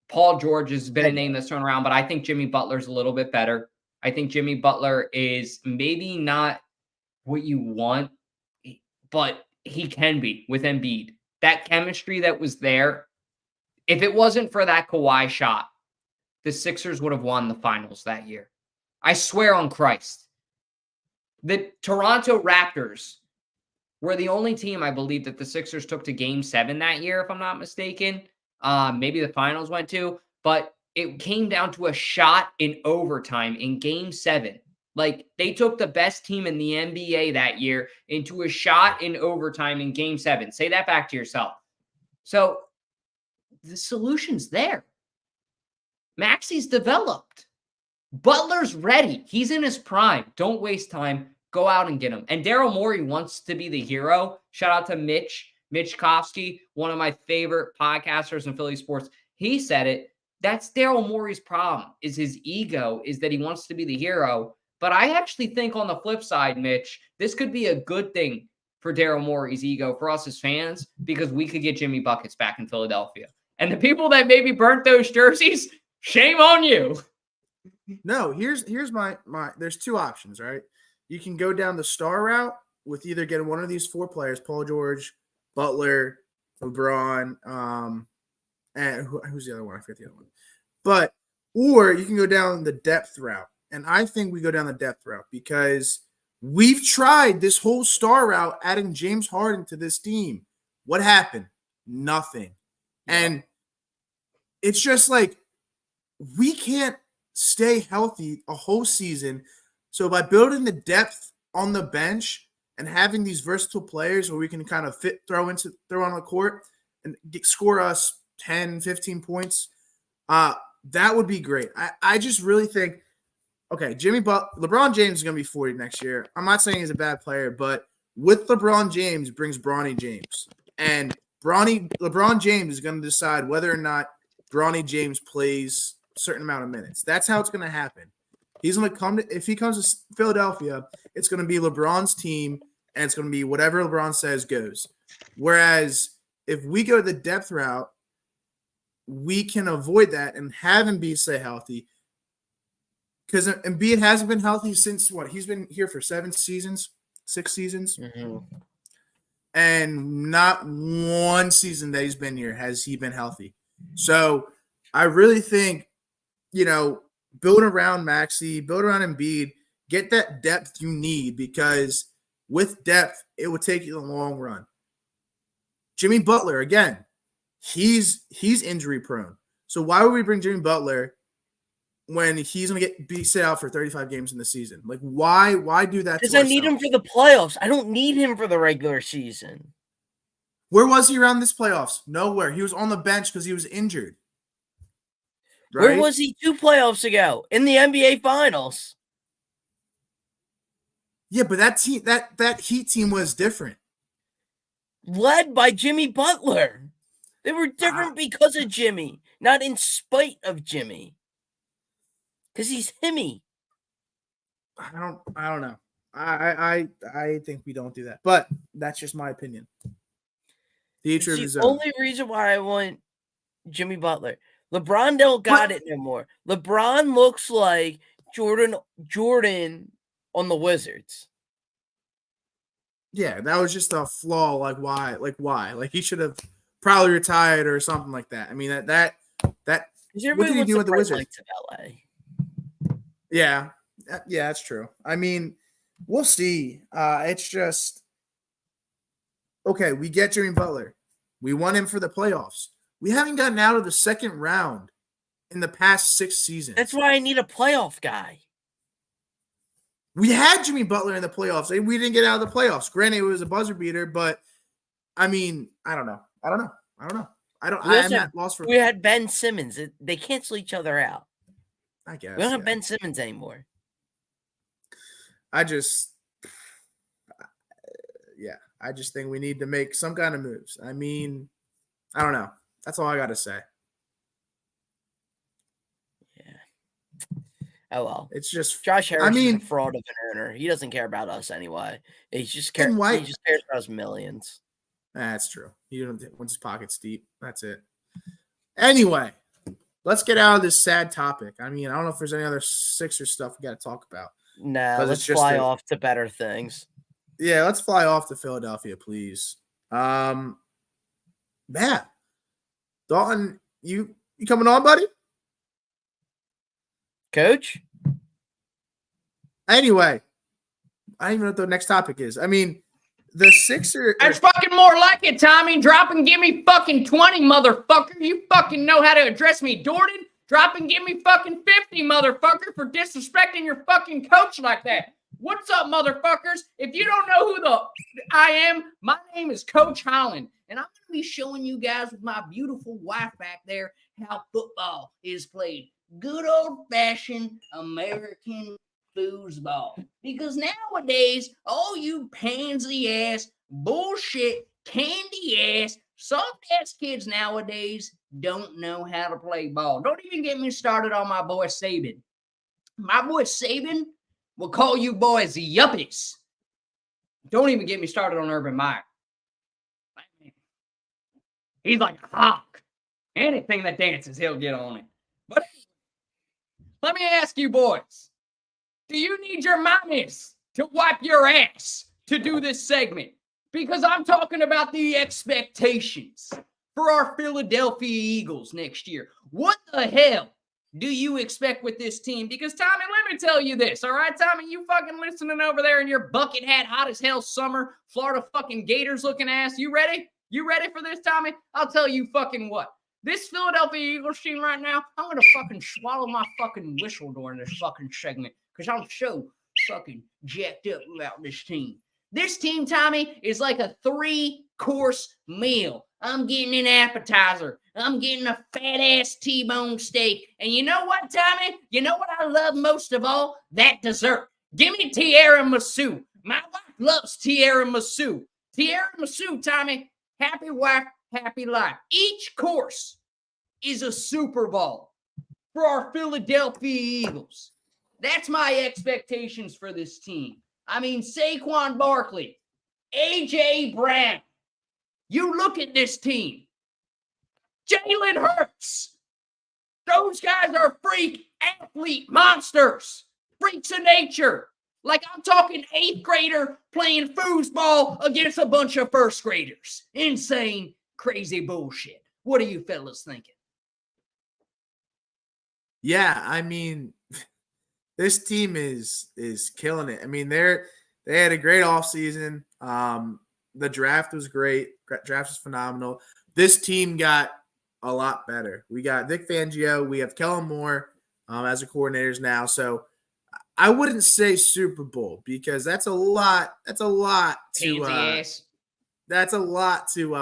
Paul George has been a name that's thrown around, but I think Jimmy Butler's a little bit better. I think Jimmy Butler is maybe not what you want, but he can be with Embiid. That chemistry that was there, if it wasn't for that Kawhi shot, the Sixers would have won the finals that year. I swear on Christ. The Toronto Raptors were the only team, I believe, that the Sixers took to Game 7 that year, if I'm not mistaken. Maybe the finals went to, but it came down to a shot in overtime in Game 7. Like, they took the best team in the NBA that year into a shot in overtime in Game 7. Say that back to yourself. So, the solution's there. Maxi's developed. Butler's ready. He's in his prime. Don't waste time. Go out and get him. And Daryl Morey wants to be the hero. Shout out to Mitch Kofsky, one of my favorite podcasters in Philly sports. He said it. That's Daryl Morey's problem, is his ego, is that he wants to be the hero. But I actually think on the flip side, Mitch, this could be a good thing for Daryl Morey's ego, for us as fans, because we could get Jimmy Buckets back in Philadelphia. And the people that maybe burnt those jerseys, shame on you. No, here's my there's two options, right? You can go down the star route with either getting one of these four players, Paul George, Butler, LeBron, and who's the other one? I forget the other one. Or you can go down the depth route. And I think we go down the depth route because we've tried this whole star route, adding James Harden to this team. What happened? Nothing. Yeah. And it's just like, we can't stay healthy a whole season. So by building the depth on the bench and having these versatile players where we can kind of throw on the court and score us 10, 15 points, that would be great. I just really think, okay, LeBron James is going to be 40 next year. I'm not saying he's a bad player, but with LeBron James brings Bronny James. And LeBron James is going to decide whether or not Bronny James plays a certain amount of minutes. That's how it's going to happen. He's going to come if he comes to Philadelphia, it's going to be LeBron's team, and it's going to be whatever LeBron says goes. Whereas if we go the depth route, we can avoid that and have Embiid stay healthy. Because Embiid hasn't been healthy since what? He's been here for 6 seasons. Mm-hmm. And not one season that he's been here has he been healthy. So I really think, build around Maxey, build around Embiid, get that depth you need, because with depth, it will take you the long run. Jimmy Butler, again, he's injury prone. So why would we bring Jimmy Butler when he's going to be sit out for 35 games in the season? Like, why do that? Because I need him for the playoffs. I don't need him for the regular season. Where was he around this playoffs? Nowhere. He was on the bench because he was injured. Right? Where was he 2 playoffs ago? In the NBA Finals. Yeah, but that team, that Heat team was different. Led by Jimmy Butler. They were different because of Jimmy, not in spite of Jimmy. Because he's himmy. I don't know. I think we don't do that, but that's just my opinion. It's the only reason why I want Jimmy Butler. LeBron don't got it no more. LeBron looks like Jordan on the Wizards. Yeah, that was just a flaw. Like why? Like he should have probably retired or something like that. I mean that. What did he do with the Wizards? To LA. Yeah, that's true. I mean, we'll see. It's just okay. We get Jimmy Butler. We want him for the playoffs. We haven't gotten out of the second round in the past 6 seasons. That's why I need a playoff guy. We had Jimmy Butler in the playoffs. We didn't get out of the playoffs. Granted, it was a buzzer beater, but I mean, I don't know. I'm not lost for. We had Ben Simmons. They cancel each other out. I guess we don't have Ben Simmons anymore. I just think we need to make some kind of moves. I mean, I don't know. That's all I got to say. Yeah. Oh, well. It's just Josh Harris is a fraud of an earner. He doesn't care about us anyway. He just cares about his millions. That's true. He wants his pockets deep. That's it. Anyway, let's get out of this sad topic. I mean, I don't know if there's any other Sixers stuff we got to talk about. No, let's fly off to better things. Yeah, let's fly off to Philadelphia, please. Man, Dalton, you coming on, buddy? Coach? Anyway, I don't even know what the next topic is. I mean, the Sixers. That's fucking more like it, Tommy. Drop and give me fucking 20, motherfucker. You fucking know how to address me, Jordan. Drop and give me fucking 50, motherfucker, for disrespecting your fucking coach like that. What's up, motherfuckers? If you don't know who I am, my name is Coach Holland, and I'm going to be showing you guys with my beautiful wife back there how football is played. Good old-fashioned American foosball. Because nowadays, all you pansy-ass, bullshit, candy-ass, soft-ass kids nowadays don't know how to play ball. Don't even get me started on my boy Saban. My boy Saban will call you boys yuppies. Don't even get me started on Urban Meyer. He's like a hawk. Anything that dances, he'll get on it. But let me ask you boys, do you need your mommies to wipe your ass to do this segment? Because I'm talking about the expectations for our Philadelphia Eagles next year. What the hell do you expect with this team? Because, Tommy, let me tell you this, all right, Tommy? You fucking listening over there in your bucket hat, hot as hell summer, Florida fucking Gators looking ass. You ready? You ready for this, Tommy? I'll tell you fucking what. This Philadelphia Eagles team right now, I'm going to fucking swallow my fucking whistle during this fucking segment because I'm so fucking jacked up about this team. This team, Tommy, is like a 3-course meal. I'm getting an appetizer. I'm getting a fat-ass T-bone steak. And you know what, Tommy? You know what I love most of all? That dessert. Give me tiramisu. My wife loves tiramisu. Tiramisu, Tommy. Happy wife, happy life. Each course is a Super Bowl for our Philadelphia Eagles. That's my expectations for this team. I mean, Saquon Barkley, A.J. Brown. You look at this team. Jalen Hurts. Those guys are freak athlete monsters. Freaks of nature. Like I'm talking 8th grader playing foosball against a bunch of 1st graders. Insane, crazy bullshit. What are you fellas thinking? Yeah, I mean, this team is killing it. I mean, they had a great offseason. The draft was great. Draft was phenomenal. This team got a lot better. We got Vic Fangio. We have Kellen Moore as the coordinators now. So I wouldn't say Super Bowl because that's a lot. That's a lot to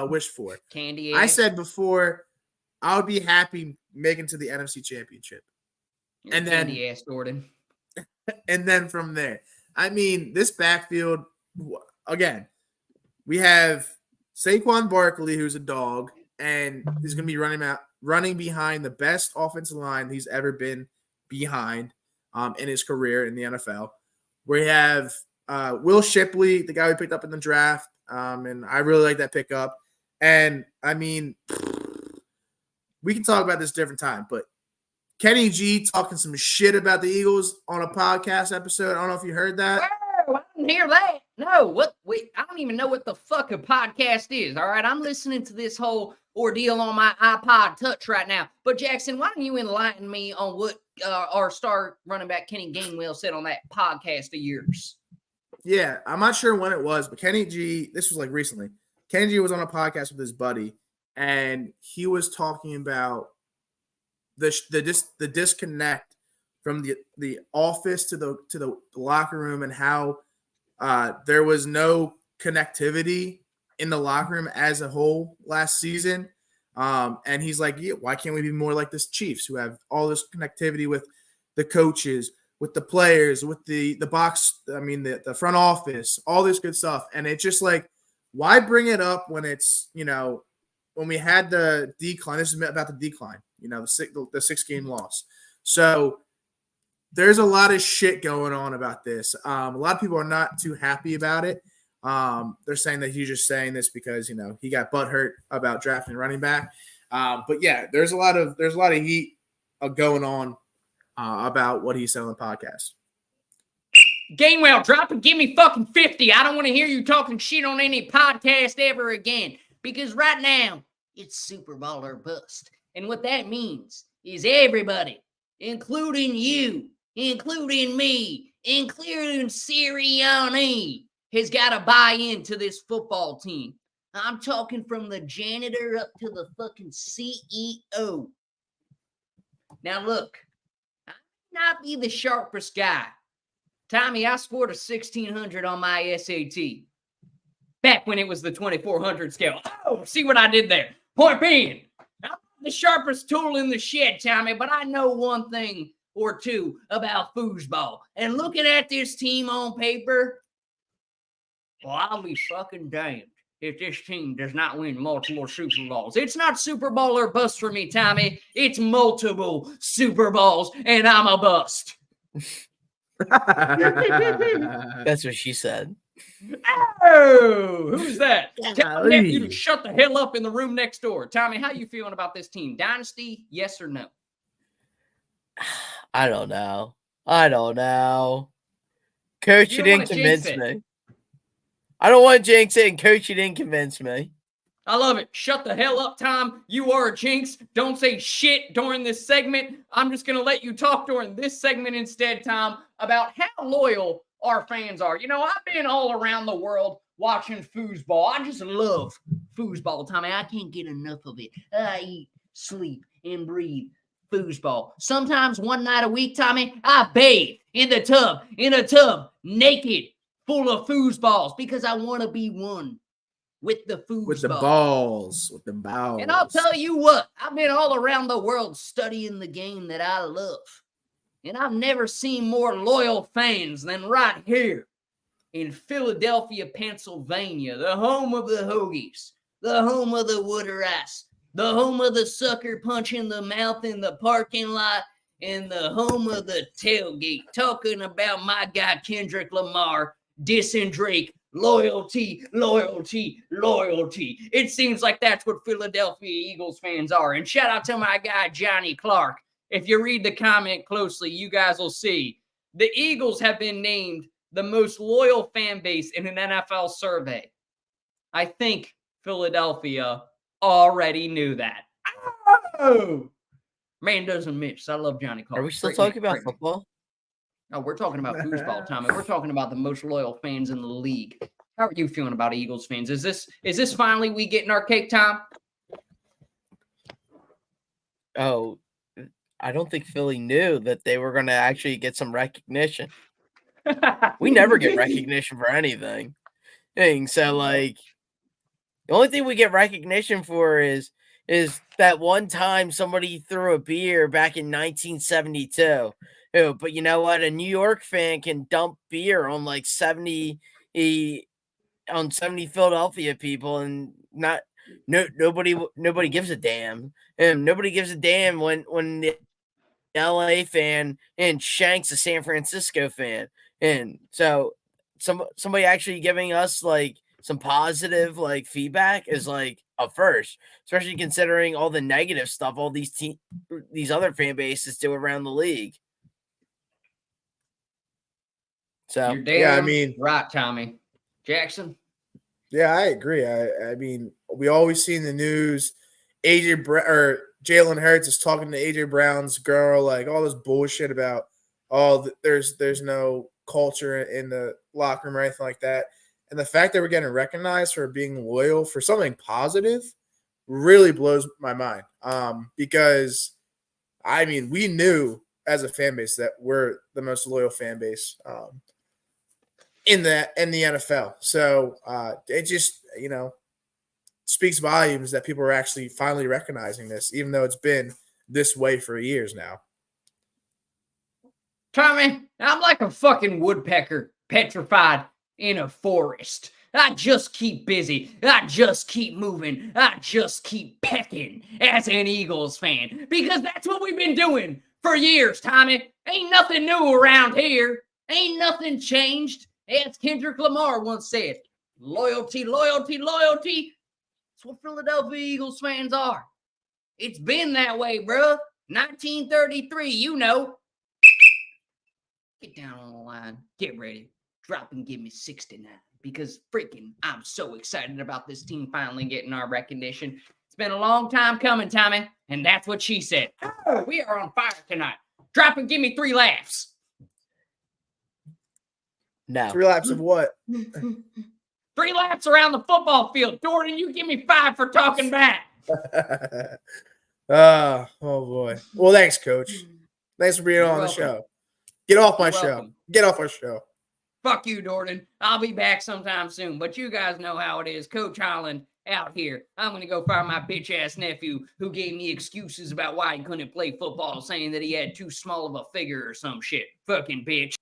wish for. Candy I said before, I would be happy making to the NFC Championship. You're and then ass, Jordan. And then from there, I mean, this backfield again. We have Saquon Barkley, who's a dog, and he's going to be running behind the best offensive line he's ever been behind in his career in the NFL. We have Will Shipley, the guy we picked up in the draft, and I really like that pickup. And, I mean, we can talk about this different time, but Kenny G talking some shit about the Eagles on a podcast episode. I don't know if you heard that. Whoa, I didn't hear that. No, what? Wait, I don't even know what the fuck a podcast is. All right, I'm listening to this whole ordeal on my iPod Touch right now. But Jackson, why don't you enlighten me on what our star running back Kenny Gainwell said on that podcast of yours? Yeah, I'm not sure when it was, but Kenny G, this was like recently. Kenny G was on a podcast with his buddy, and he was talking about the disconnect from the office to the locker room, and how there was no connectivity in the locker room as a whole last season. And he's like, yeah, why can't we be more like this Chiefs, who have all this connectivity with the coaches, with the players, with the box, I mean, the front office, all this good stuff. And it's just like, why bring it up when it's, when we had the decline? This is about the decline, the 6-game loss. So there's a lot of shit going on about this. A lot of people are not too happy about it. They're saying that he's just saying this because, he got butthurt about drafting running back. But yeah, there's a lot of heat going on about what he said on the podcast. Gainwell, drop and give me fucking 50. I don't want to hear you talking shit on any podcast ever again. Because right now, it's Super Bowl or bust. And what that means is everybody, including you, including me, including Sirianni, has got to buy into this football team. I'm talking from the janitor up to the fucking CEO. Now look, I may not be the sharpest guy. Tommy, I scored a 1600 on my SAT. Back when it was the 2400 scale. Oh, see what I did there. Point being, I'm not the sharpest tool in the shed, Tommy, but I know one thing or two about foosball. And looking at this team on paper, well, I'll be fucking damned if this team does not win multiple Super Bowls. It's not Super Bowl or bust for me, Tommy. It's multiple Super Bowls, and I'm a bust. That's what she said. Oh, who's that? Tell my nephew to shut the hell up in the room next door. Tommy, how you feeling about this team? Dynasty, yes or no? I don't know. Coach, you didn't convince me. I don't want to jinx it, and Coach, you didn't convince me. I love it. Shut the hell up, Tom. You are a jinx. Don't say shit during this segment. I'm just going to let you talk during this segment instead, Tom, about how loyal our fans are. I've been all around the world watching foosball. I just love foosball, Tommy. I can't get enough of it. I eat, sleep, and breathe foosball. Sometimes one night a week, Tommy, I bathe in a tub, naked, full of foosballs, because I want to be one with the foosball. With the balls. And I'll tell you what, I've been all around the world studying the game that I love. And I've never seen more loyal fans than right here in Philadelphia, Pennsylvania, the home of the Hoagies, the home of the Water Ice, the home of the sucker punch in the mouth in the parking lot, and the home of the tailgate. Talking about my guy Kendrick Lamar dissing Drake. Loyalty. It seems like that's what Philadelphia Eagles fans are. And shout out to my guy Johnny Clark. If you read the comment closely, you guys will see the Eagles have been named the most loyal fan base in an NFL survey. I think Philadelphia already knew that. Oh, man doesn't miss. I love Johnny Clark. Are we still talking about football? No, we're talking about foosball, Tommy. We're talking about the most loyal fans in the league. How are you feeling about Eagles fans? Is this finally we getting our cake time? Oh, I don't think Philly knew that they were going to actually get some recognition. We never get recognition for anything. So, the only thing we get recognition for is that one time somebody threw a beer back in 1972. Oh, but you know what? A New York fan can dump beer on 70 Philadelphia people, and nobody gives a damn. And nobody gives a damn when the LA fan and shanks a San Francisco fan. And so somebody actually giving us like some positive like feedback is like a first, especially considering all the negative stuff all these other fan bases do around the league. So You're damn right, Tommy. Jackson? Yeah, I agree. I mean, we always see in the news Jalen Hurts is talking to AJ Brown's girl, like all this bullshit about there's no culture in the locker room or anything like that. And the fact that we're getting recognized for being loyal for something positive really blows my mind. Because I mean, we knew as a fan base that we're the most loyal fan base in the NFL. So it just, speaks volumes that people are actually finally recognizing this, even though it's been this way for years now. Tommy, I'm like a fucking woodpecker petrified in a forest. I just keep busy. I just keep moving. I just keep pecking as an Eagles fan because that's what we've been doing for years, Tommy. Ain't nothing new around here. Ain't nothing changed. As Kendrick Lamar once said, loyalty, loyalty, loyalty. That's what Philadelphia Eagles fans are. It's been that way, bro. 1933, Get down on the line. Get ready. Drop and give me 69 because freaking I'm so excited about this team finally getting our recognition. It's been a long time coming, Tommy, and that's what she said. Oh, we are on fire tonight. Drop and give me 3 laps. No. 3 laps of what? 3 laps around the football field. Jordan, you give me 5 for talking back. Oh boy. Well, thanks, Coach. Thanks for being on the show. Get off my show. Get off our show. Fuck you, Jordan. I'll be back sometime soon. But you guys know how it is. Coach Holland out here. I'm going to go find my bitch-ass nephew who gave me excuses about why he couldn't play football, saying that he had too small of a figure or some shit. Fucking bitch.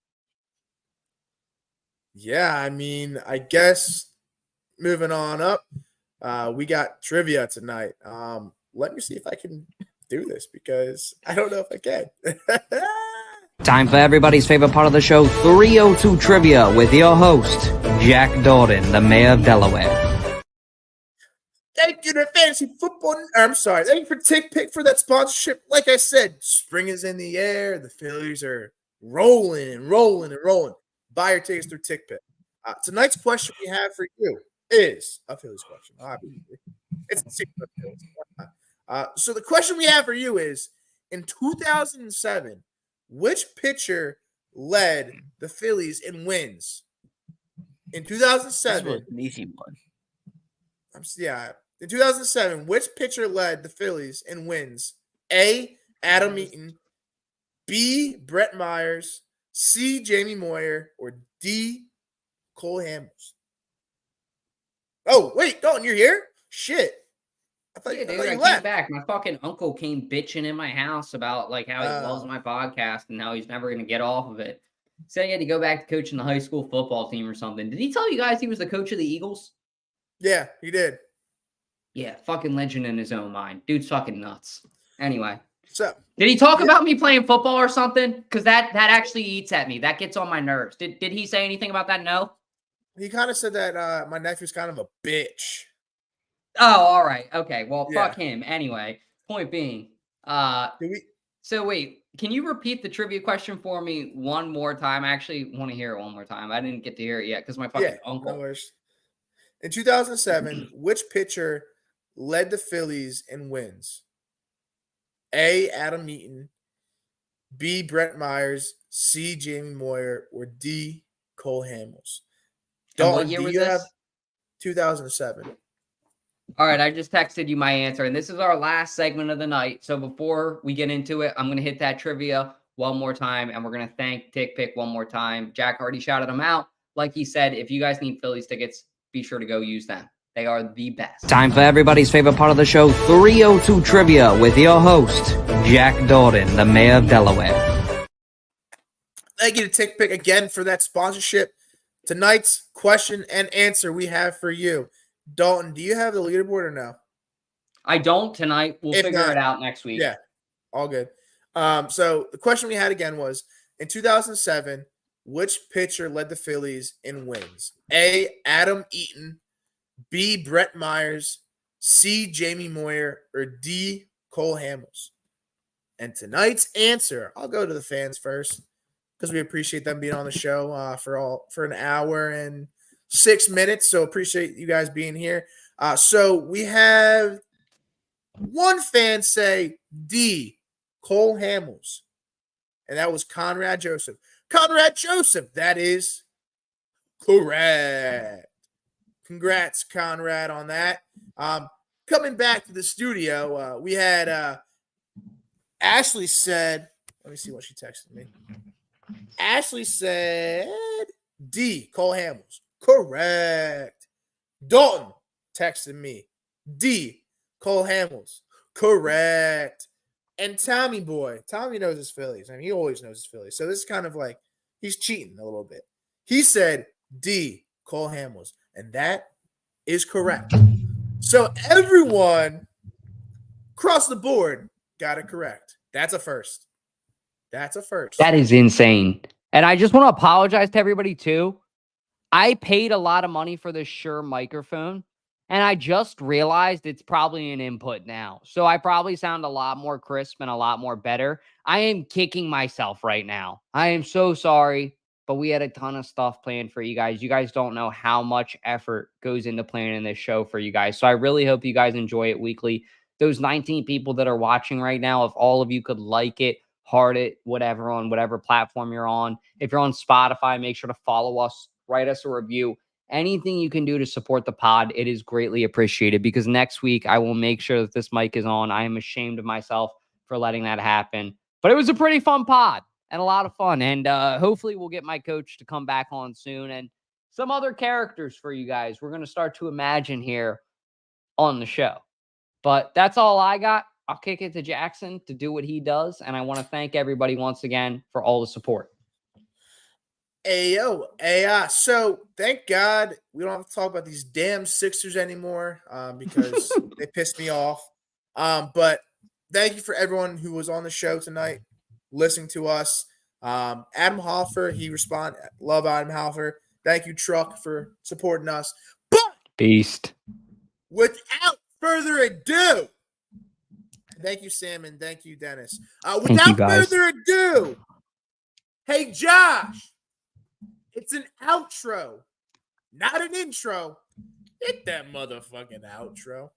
Yeah, I mean, I guess moving on up, we got trivia tonight. Let me see if I can do this because I don't know if I can. Time for everybody's favorite part of the show, 302 Trivia, with your host, Jack Dalton, the mayor of Delaware. Thank you to Fantasy Football. I'm sorry. Thank you for TickPick for that sponsorship. Like I said, spring is in the air. The Phillies are rolling and rolling and rolling. Buy your tickets through TickPick. Tonight's question we have for you is a Phillies question. Obviously. It's a secret Phillies. So the question we have for you is, in 2007, which pitcher led the Phillies in wins? In 2007, this was an easy one. In 2007, which pitcher led the Phillies in wins? A. Adam Eaton, B. Brett Myers, C. Jamie Moyer, or D. Cole Hamels? Oh, wait, Dalton, you're here? Shit. I came back. My fucking uncle came bitching in my house about like how he loves my podcast and how he's never going to get off of it. Said he had to go back to coaching the high school football team or something. Did he tell you guys he was the coach of the Eagles? Yeah, he did. Yeah, fucking legend in his own mind. Dude's fucking nuts. Anyway. So did he talk about me playing football or something? Because that actually eats at me. That gets on my nerves. Did he say anything about that? No? He kind of said that my nephew's kind of a bitch. Oh, all right. Okay. Well, fuck him. Anyway, point being, so wait, can you repeat the trivia question for me one more time? I actually want to hear it one more time. I didn't get to hear it yet because my fucking uncle. No worries. In 2007, which pitcher led the Phillies in wins? A. Adam Eaton, B. Brett Myers, C. Jamie Moyer, or D. Cole Hamels? What year was this? 2007. All right, I just texted you my answer, and this is our last segment of the night. So before we get into it, I'm going to hit that trivia one more time, and we're going to thank TickPick one more time. Jack already shouted them out. Like he said, if you guys need Phillies tickets, be sure to go use them. They are the best. Time for everybody's favorite part of the show, 302 Trivia, with your host, Jack Dalton, the mayor of Delaware. Thank you to TickPick again for that sponsorship. Tonight's question and answer we have for you. Dalton, do you have the leaderboard or no? I don't tonight. We'll figure it out next week. Yeah, all good. So the question we had again was, in 2007, Which pitcher led the Phillies in wins? A. Adam Eaton, B. Brett Myers, C. Jamie Moyer, or D. Cole Hamels? And tonight's answer, I'll go to the fans first because we appreciate them being on the show for an hour and 6 minutes. So appreciate you guys being here. So we have one fan say D. Cole Hamels, and that was Conrad Joseph. Conrad Joseph, that is correct. Congrats, Conrad, on that. Coming back to the studio, we had Ashley said, let me see what she texted me. Ashley said D, Cole Hamels. Correct. Dalton texted me. D, Cole Hamels. Correct. And Tommy knows his Phillies. I mean, he always knows his Phillies. So this is kind of like he's cheating a little bit. He said D, Cole Hamels. And that is correct. So everyone across the board got it correct. That's a first. That's a first. That is insane. And I just want to apologize to everybody too. I paid a lot of money for this Shure microphone, and I just realized it's probably an input now. So I probably sound a lot more crisp and a lot more better. I am kicking myself right now. I am so sorry, but we had a ton of stuff planned for you guys. You guys don't know how much effort goes into planning this show for you guys. So I really hope you guys enjoy it weekly. Those 19 people that are watching right now, if all of you could like it, heart it, whatever, on whatever platform you're on. If you're on Spotify, make sure to follow us, write us a review. Anything you can do to support the pod, it is greatly appreciated, because next week I will make sure that this mic is on. I am ashamed of myself for letting that happen. But it was a pretty fun pod and a lot of fun. And hopefully we'll get my coach to come back on soon and some other characters for you guys we're going to start to imagine here on the show. But that's all I got. I'll kick it to Jackson to do what he does. And I want to thank everybody once again for all the support. So thank God we don't have to talk about these damn Sixers anymore because they pissed me off. But thank you for everyone who was on the show tonight, listening to us. Adam Hoffer, he responded. Love Adam Hoffer. Thank you, Truck, for supporting us. But Beast. Without further ado, thank you, Sam, and thank you, Dennis. Without further ado, hey, Josh, it's an outro, not an intro. Hit that motherfucking outro.